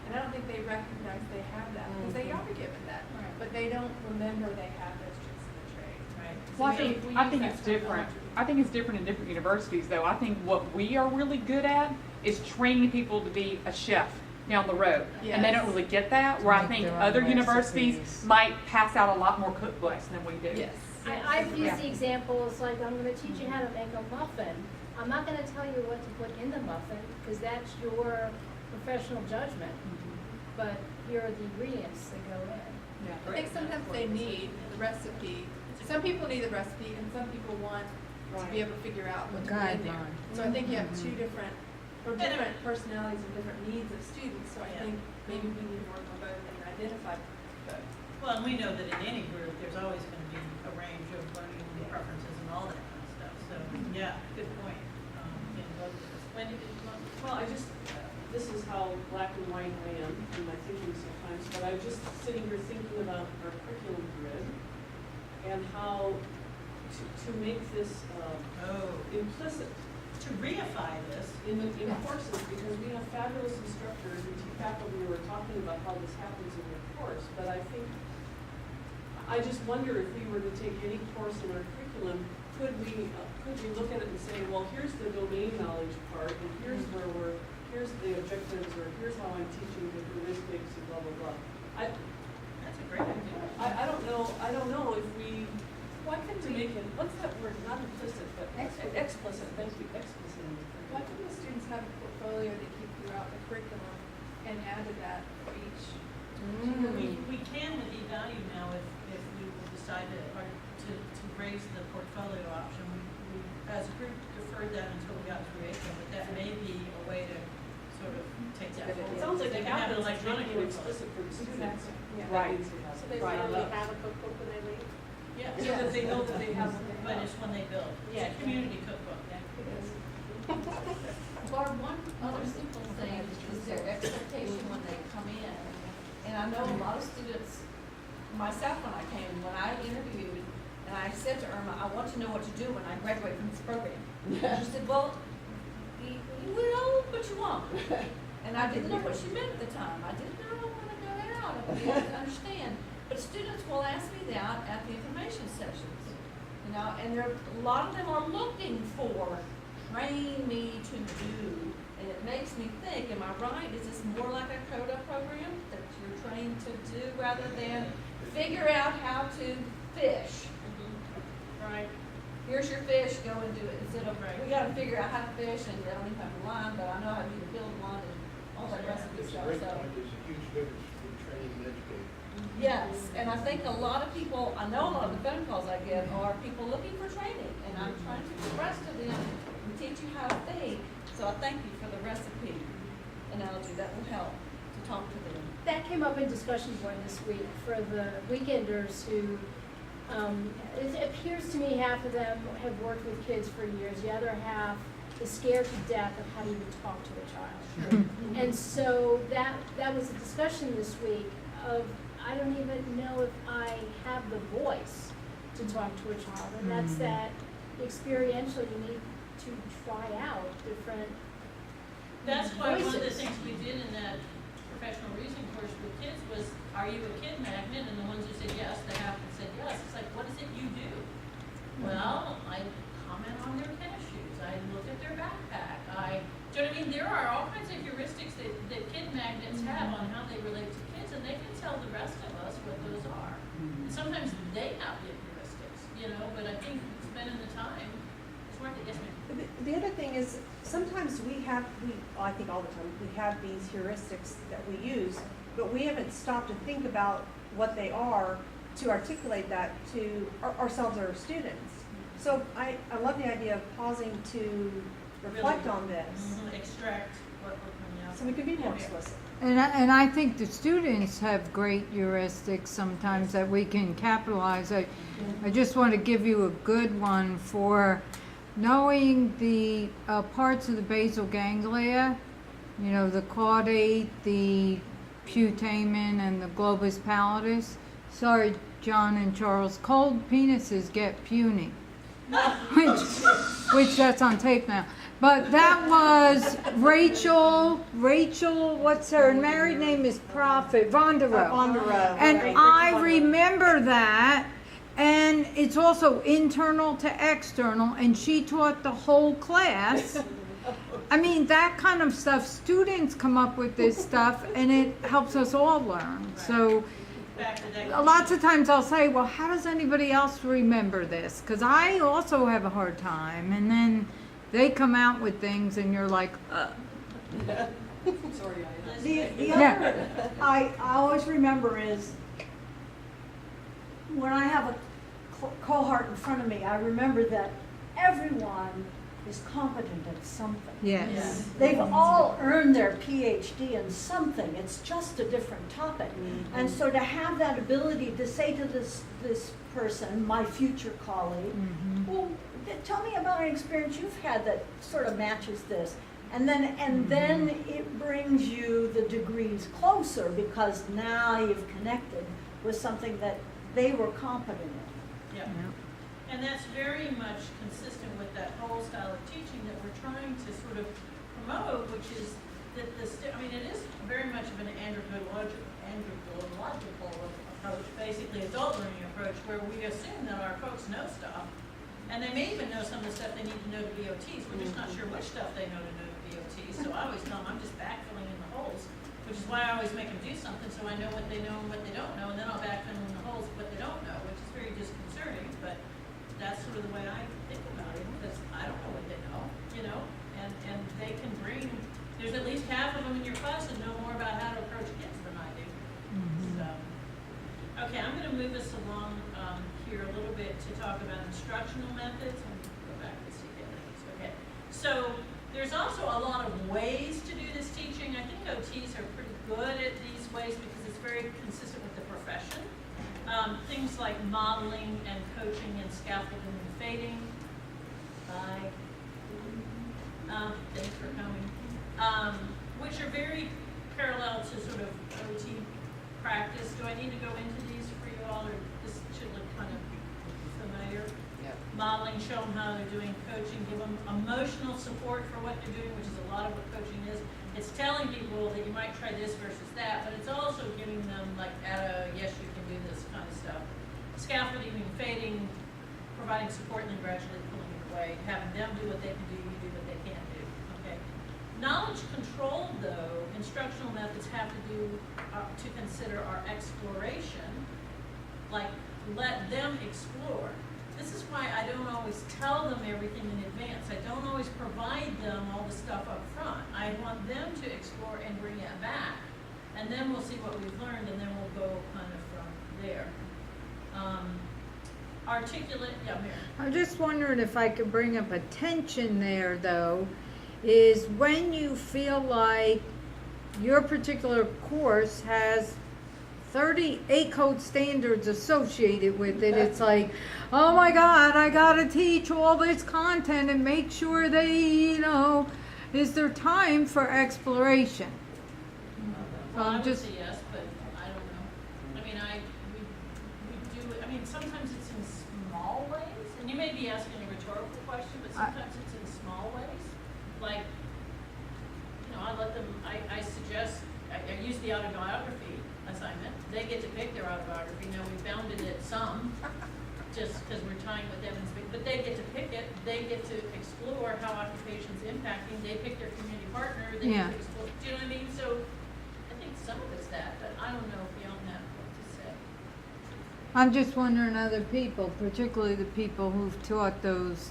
And I don't think they recognize they have that, because they are given that, but they don't remember they have those tricks of the trade. Right. Well, So I think it's different. I think it's different in different universities, though. I think what we are really good at is training people to be a chef down the road. And they don't really get that, where I think other universities might pass out a lot more cookbooks than we do. Yes. I've used the examples, like, I'm gonna teach you how to make a muffin. I'm not gonna tell you what to put in the muffin, because that's your professional judgment. But here are the ingredients that go in. I think sometimes they need the recipe. Some people need the recipe, and some people want to be able to figure out what to put in there. So I think you have two different personalities and different needs of students. So I think maybe we need to work on both and identify both. Well, and we know that in any group, there's always going to be a range of learning preferences and all that kind of stuff. So, yeah, good point. In both of us. Wendy, did you want? Well, this is how black and white I am in my thinking sometimes, but I'm just sitting here thinking about our curriculum grid and how to make this implicit. To reify this. In courses, because we have fabulous instructors and faculty who are talking about how this happens in their course, but I just wonder if we were to take any course in our curriculum, could we look at it and say, well, here's the domain knowledge part, and here's here's the objectives, or here's how I'm teaching the heuristics and blah, blah, blah. That's a great idea. I don't know if we, why couldn't we make it, what's that word, not implicit, but explicit, thank you, explicit. Why couldn't the students have a portfolio they keep throughout the curriculum and add to that for each? We can with eValue now if we will decide to raise the portfolio option. We as a group deferred that until we got through April, but that may be a way to sort of take that forward. It sounds like they have an an electronic electronic portfolio. explicit for the students. Right. So they literally have a cookbook when they leave? Yes. So that they know that they have. But it's when they build. It's a community cookbook. Barb, one other simple thing is their expectation when they come in. And I know a lot of students, myself when I interviewed, and I said to Irma, I want to know what to do when I graduate from this program. She said, well, you will, but you won't. And I didn't know what she meant at the time. I didn't know when I got out. I didn't understand. But students will ask me that at the information sessions. You know, and a lot of them are looking for train me to do. And it makes me think, am I right? Is this more like a CODA program that you're trained to do rather than figure out how to fish? Right. Here's your fish, go and do it. Instead of, we gotta figure out how to fish, and I don't even have a line, but I know how to build one and all that recipe It's a stuff, great so. point. There's a huge difference between training and educating. Yes, and I think a lot of people, I know a lot of the phone calls I get are people looking for training, and I'm trying to express to them and teach you how to think. So I thank you for the recipe analogy. That will help to talk to them. That came up in discussion board this week for the weekenders who, it appears to me half of them have worked with kids for years, the other half is scared to death of how to even talk to a child. And so that was a discussion this week of, I don't even know if I have the voice to talk to a child, and that's that experiential, you need to try out different That's why one of the voices. things we did in that professional reasoning course with kids was, are you a kid magnet? And the ones who said yes, they half said yes. It's like, what is it you do? Well, I comment on their tennis shoes. I look at their backpack. Do you know what I mean? There are all kinds of heuristics that kid magnets have on how they relate to kids, and they can tell the rest of us what those are. And sometimes they have the heuristics, you know, but I think spending the time is worth it. Yes, ma'am. The other thing is, sometimes I think all the time, we have these heuristics that we use, but we haven't stopped to think about what they are to articulate that to ourselves or our students. So I love the idea of pausing to reflect on this, Extract what we're coming out. so we can be more Yeah. explicit. And I think the students have great heuristics sometimes that we can capitalize. I just want to give you a good one for knowing the parts of the basal ganglia, you know, the caudate, the putamen, and the globus pallidus. Sorry, John and Charles, cold penises get puny. which that's on tape now. But that was Rachel, what's her married name is Prophet, Vonderow. Vonderow. And Right. I remember that, and it's also internal to external, and she taught the whole class. I mean, that kind of stuff, students come up with this stuff, and it helps us all learn. So Back to that. lots of times I'll say, well, how does anybody else remember this? Because I also have a hard time. And then they come out with things and you're like, Sorry, The Yeah. other I always remember is when I have a cohort in front of me, I remember that everyone is competent at something. yes. They've all earned their PhD in something. It's just a different topic. And so to have that ability to say to this person, my future colleague, well, tell me about an experience you've had that sort of matches this. And then it brings you the degrees closer because now you've connected with something that they were competent in. Yeah. And that's very much consistent with that whole style of teaching that we're trying to sort of promote, which is that it is very much of an andragogological approach, basically adult learning approach, where we assume that our folks know stuff, and they may even know some of the stuff they need to know to be OTs. We're just not sure which stuff they know to be OTs. So I always tell them I'm just backfilling in the holes, which is why I always make them do something so I know what they know and what they don't know, and then I'll backfill in the holes what they don't know, which is very disconcerting, but that's sort of the way I think about it, because I don't know what they know, you know, and they can bring, there's at least half of them in your class that know more about how to approach kids than I do. So, okay, I'm gonna move us along, here a little bit to talk about instructional methods, and go back and see the other things. Okay, so there's also a lot of ways to do this teaching. I think OTs are pretty good at these ways because it's very consistent with the profession. Things like modeling and coaching and scaffolding and fading. Bye. Thanks for coming. Which are very parallel to sort of OT practice. Do I need to go into these for you all, or this should look kind of familiar? Yep. Modeling, show them how they're doing. Coaching, give them emotional support for what they're doing, which is a lot of what coaching is. It's telling people that you might try this versus that, but it's also giving them like, yes, you can do this kind of stuff. Scaffolding and fading, providing support and then gradually pulling it away, having them do what they can do, you do what they can't do, okay? Knowledge control, though, instructional methods have to do, to consider our exploration, like let them explore. This is why I don't always tell them everything in advance. I don't always provide them all the stuff up front. I want them to explore and bring it back. And then we'll see what we've learned, and then we'll go kind of from there. Articulate, yeah, Mary. I'm just wondering if I could bring up a tension there, though, is when you feel like your particular course has 38 code standards associated with it. It's like, oh my God, I gotta teach all this content and make sure they, is there time for exploration? Well, I would just- say yes, but I don't know. be asking a rhetorical question, but sometimes it's in small ways. Like, I let them, I suggest, I use the autobiography assignment. They get to pick their autobiography. Now, we bounded it some, just because we're tying with Evans's, but they get to pick it. They get to explore how occupation's impacting. They pick their community partner. They get to explore, do you know what I mean? So I think some of it's that, but I don't know beyond that what to say. I'm just wondering other people, particularly the people who've taught those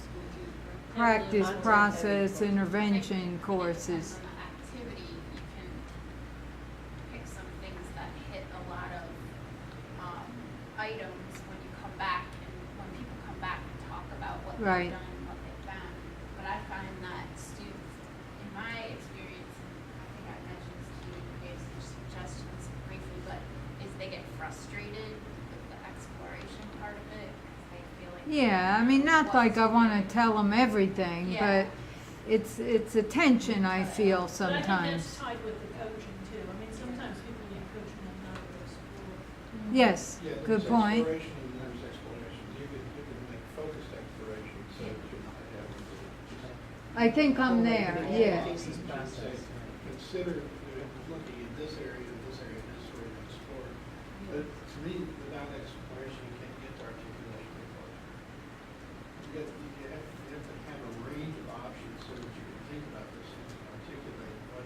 practice process intervention courses. On the activity, you can pick some things that hit a lot of items when you come back and when people come back and talk about what Right. they've done and what they've found. But I find that students, in my experience, and I think I mentioned this to you, you gave some suggestions briefly, but is they get frustrated with the exploration part of it because they feel like. Yeah, I mean, not like I want to tell them everything, Yeah. but it's attention I feel But I think sometimes. that's tied with the coaching too. I mean, sometimes people need coaching and not go to school. Yes, Yeah, good there's point. exploration and there's exploration. You could make focused exploration so that you're not having to. I think I'm there, yeah. You can say, consider looking at this area, this area, this area, and explore. But to me, without exploration, you can't get to articulation of culture. You have to have a range of options so that you can think about this and articulate what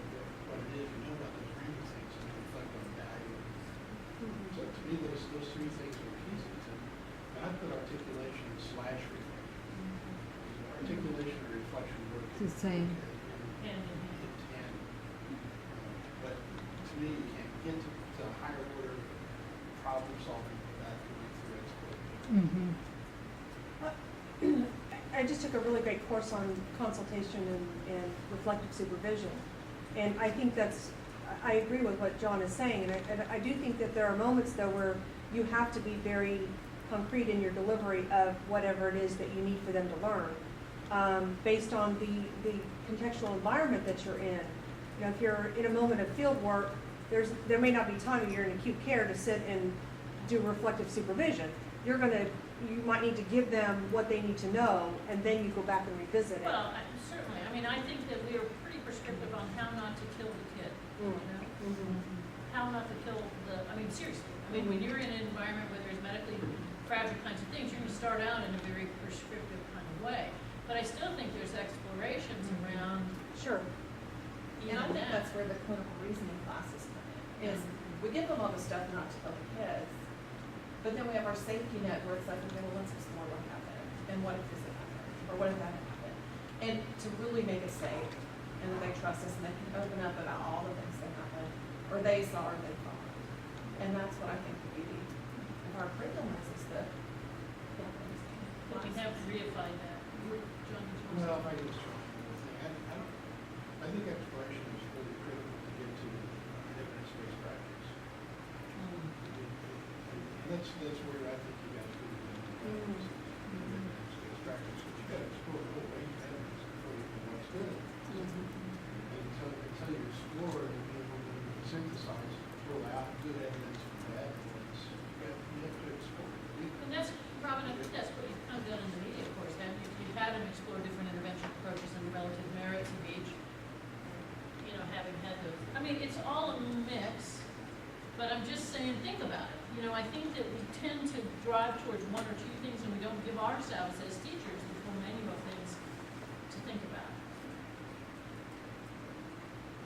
it is you know about those range of things and reflect on value. So to me, those three things are pieces. And I put articulation / reflection. Articulation and reflection work. It's the same. Hand in hand. In tandem. But to me, you can't get to a higher order problem solving without going through exploration. I just took a really great course on consultation and reflective supervision. And I think I agree with what John is saying, and I do think that there are moments though where you have to be very concrete in your delivery of whatever it is that you need for them to learn, based on the contextual environment that you're in. You know, if you're in a moment of field work, there may not be time if you're in acute care to sit and do reflective supervision. You might need to give them what they need to know, and then you go back and revisit it. Well, certainly. I mean, I think that we are pretty prescriptive on how not to kill the kid. You know? How not to kill seriously. I mean, when you're in an environment where there's medically fragile kinds of things, you're going to start out in a very prescriptive kind of way. But I still think there's explorations around. Sure. And I think that's where the clinical reasoning classes come in, is we give them all the stuff not to tell the kids, but then we have our safety net where it's like, okay, well, let's explore what happened, and what if this had happened, or what if that had happened, and to really make it safe, and that they trust us, and they can open up about all the things that happened, or they saw, or they thought, and that's what I think the beauty of our curriculum is the clinical reasoning But we classes. have reified that. John, did you want to say? Well, if I could just throw one more thing, I think exploration is really critical to get to evidence-based practice. And that's where I think you guys really need to evidence-based practice, but you gotta explore the whole range of evidence before you know what's good. And until you explore and be able to synthesize, pull out good evidence from bad evidence, you have to explore. And that's, Robin, I think that's what you've kind of done in the media course, haven't you? You've had them explore different intervention approaches and the relative merits of each, having had those. I mean, it's all a mix, but I'm just saying, think about it. I think that we tend to drive towards one or two things and we don't give ourselves as teachers the full menu of things to think about.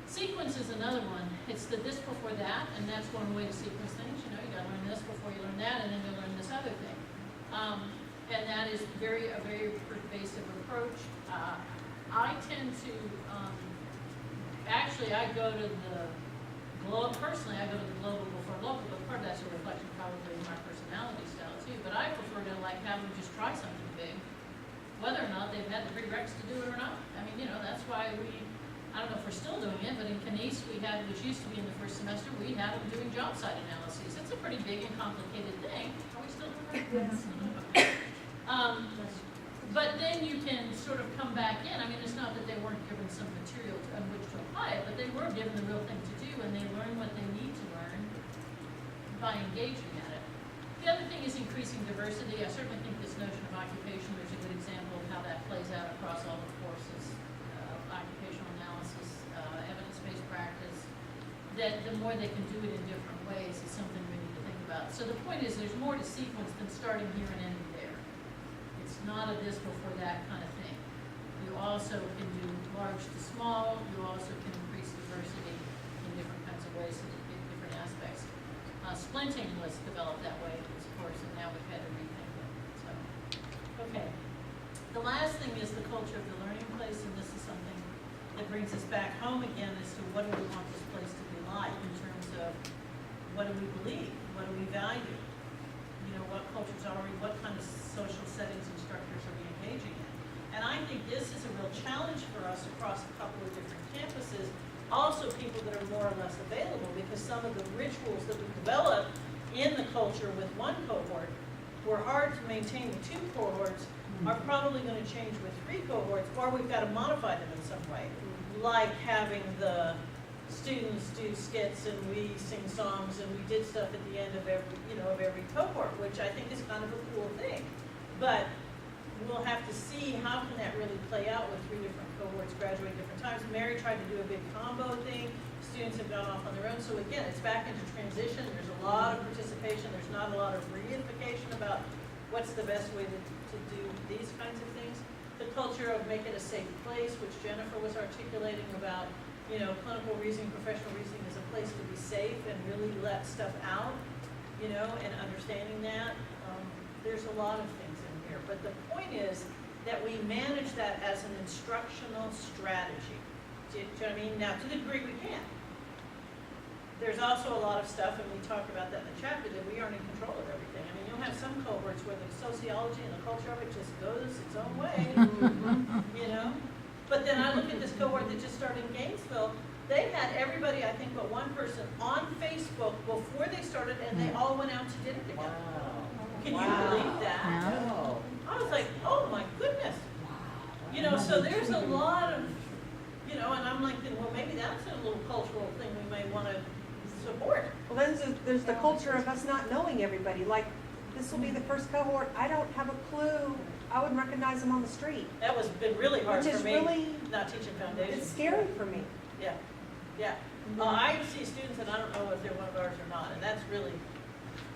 Sequence is another one. It's the this before that, and that's one way to sequence things. You gotta learn this before you learn that, and then you learn this other thing. And that is a very pervasive approach. I tend to, actually, I go to the personally, I go to the global before local, but part of that's a reflection probably of my personality style too. But I prefer to have them just try something big, whether or not they've had the prereqs to do it or not. I mean, that's why I don't know if we're still doing it, but in Knies we had, which used to be in the first semester, we had them doing job site analyses. It's a pretty big and complicated thing. Are we still doing that? Yes. But then you can sort of come back in. I mean, it's not that they weren't given some material on which to apply it, but they were given the real thing to do, and they learn what they need to learn by engaging at it. The other thing is increasing diversity. I certainly think this notion of occupation, there's a good example how that plays out across all the courses, occupational analysis, evidence-based practice, that the more they can do it in different ways is something we need to think about. So the point is, there's more to sequence than starting here and ending there. It's not a this before that kind of thing. You also can do large to small, you also can increase diversity in different kinds of ways, in different aspects. Splinting was developed that way, of course, and now we've had to rethink it, so. Okay. The last thing is the culture of the learning place, and this is something that brings us back home again as to what do we want this place to be like in terms of what do we believe, what do we value, you know, what cultures are we, what kind of social settings and structures are we engaging in. And I think this is a real challenge for us across a couple of different campuses, also people that are more or less available, because some of the rituals that we developed in the culture with one cohort were hard to maintain with two cohorts, are probably going to change with three cohorts, or we've got to modify them in some way, like having the students do skits and we sing songs and we did stuff at the end of every cohort, which I think is kind of a cool thing. But we'll have to see how can that really play out with three different cohorts graduating different times. Mary tried to do a big combo thing. Students have gone off on their own. So again, it's back into transition. There's a lot of participation. There's not a lot of reification about what's the best way to do these kinds of things. The culture of make it a safe place, which Jennifer was articulating about, you know, clinical reasoning, professional reasoning is a place to be safe and really let stuff out, you know, and understanding that. There's a lot of things in here. But the point is that we manage that as an instructional strategy. Do you know what I mean? Now, to the degree we can. There's also a lot of stuff, and we talked about that in the chapter, that we aren't in control of everything. I mean, you'll have some cohorts where the sociology and the culture of it just goes its own way, you know? But then I look at this cohort that just started in Gainesville. They had everybody, I think, but one person on Facebook before they started, and they all went out to dinner together. Can you believe that? No. I was like, oh my goodness. You know, so there's a lot of, you know, and I'm like, well, maybe that's a little cultural thing we may want to support. Well, then there's the culture of us not knowing everybody. Like, this will be the first cohort. I don't have a clue. I wouldn't recognize them on the street. That was been really hard Which for is me, really, not teaching foundation. it's scary for me. Yeah, yeah. I see students and I don't know if they're one of ours or not, and that's really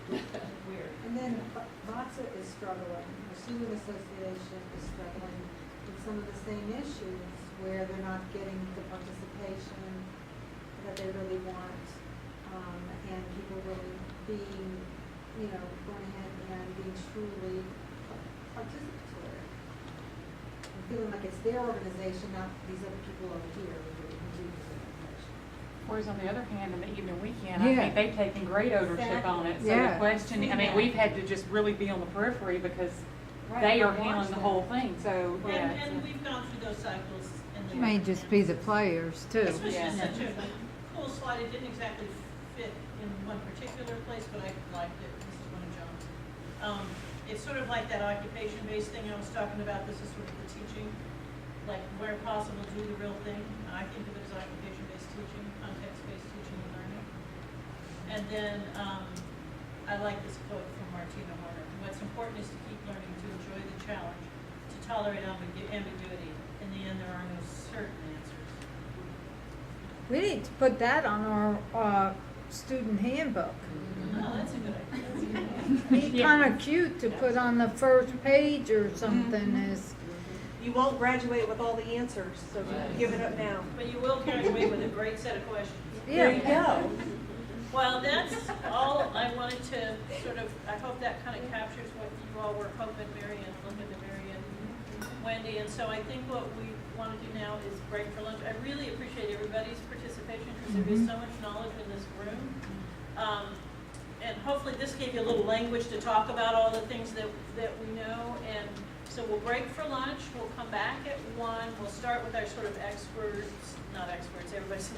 weird. And then MATSA is struggling, the Student Association is struggling with some of the same issues where they're not getting the participation that they really want, and people really being, you know, going ahead and being truly participatory. And feeling like it's their organization, not these other people over here who do this organization. Whereas on the other hand, in the evening weekend, I Yeah. think they've taken great ownership on it. So Yeah. the question, I mean, we've had to just really be on the periphery because they are handling the whole thing, so, yeah. And we've gone through those cycles. And It may just be the players too. This was Yeah. just such a cool slide. It didn't exactly fit in one particular place, but I liked it. This is one of John's. It's sort of like that occupation-based thing I was talking about. This is sort of the teaching, like where possible, do the real thing. I think of it as occupation-based teaching, context-based teaching and learning. And then I like this quote from Martina Horner. What's important is to keep learning, to enjoy the challenge, to tolerate ambiguity. In the end, there are no certain answers. We need to put that on our student handbook. Oh, that's a good idea. Be kind of cute to put on the first page or something as, You won't graduate with all the answers, so give it up now. But you will graduate with a great set of questions. There you go. Well, that's all I wanted to sort of, I hope that kind of captures what you all were hoping, Mary and Linda, Mary and Wendy. And so I think what we want to do now is break for lunch. I really appreciate everybody's participation because there is so much knowledge in this room. And hopefully this gave you a little language to talk about all the things that we know. And so we'll break for lunch. We'll come back at 1. We'll start with our sort of experts, not experts, everybody's an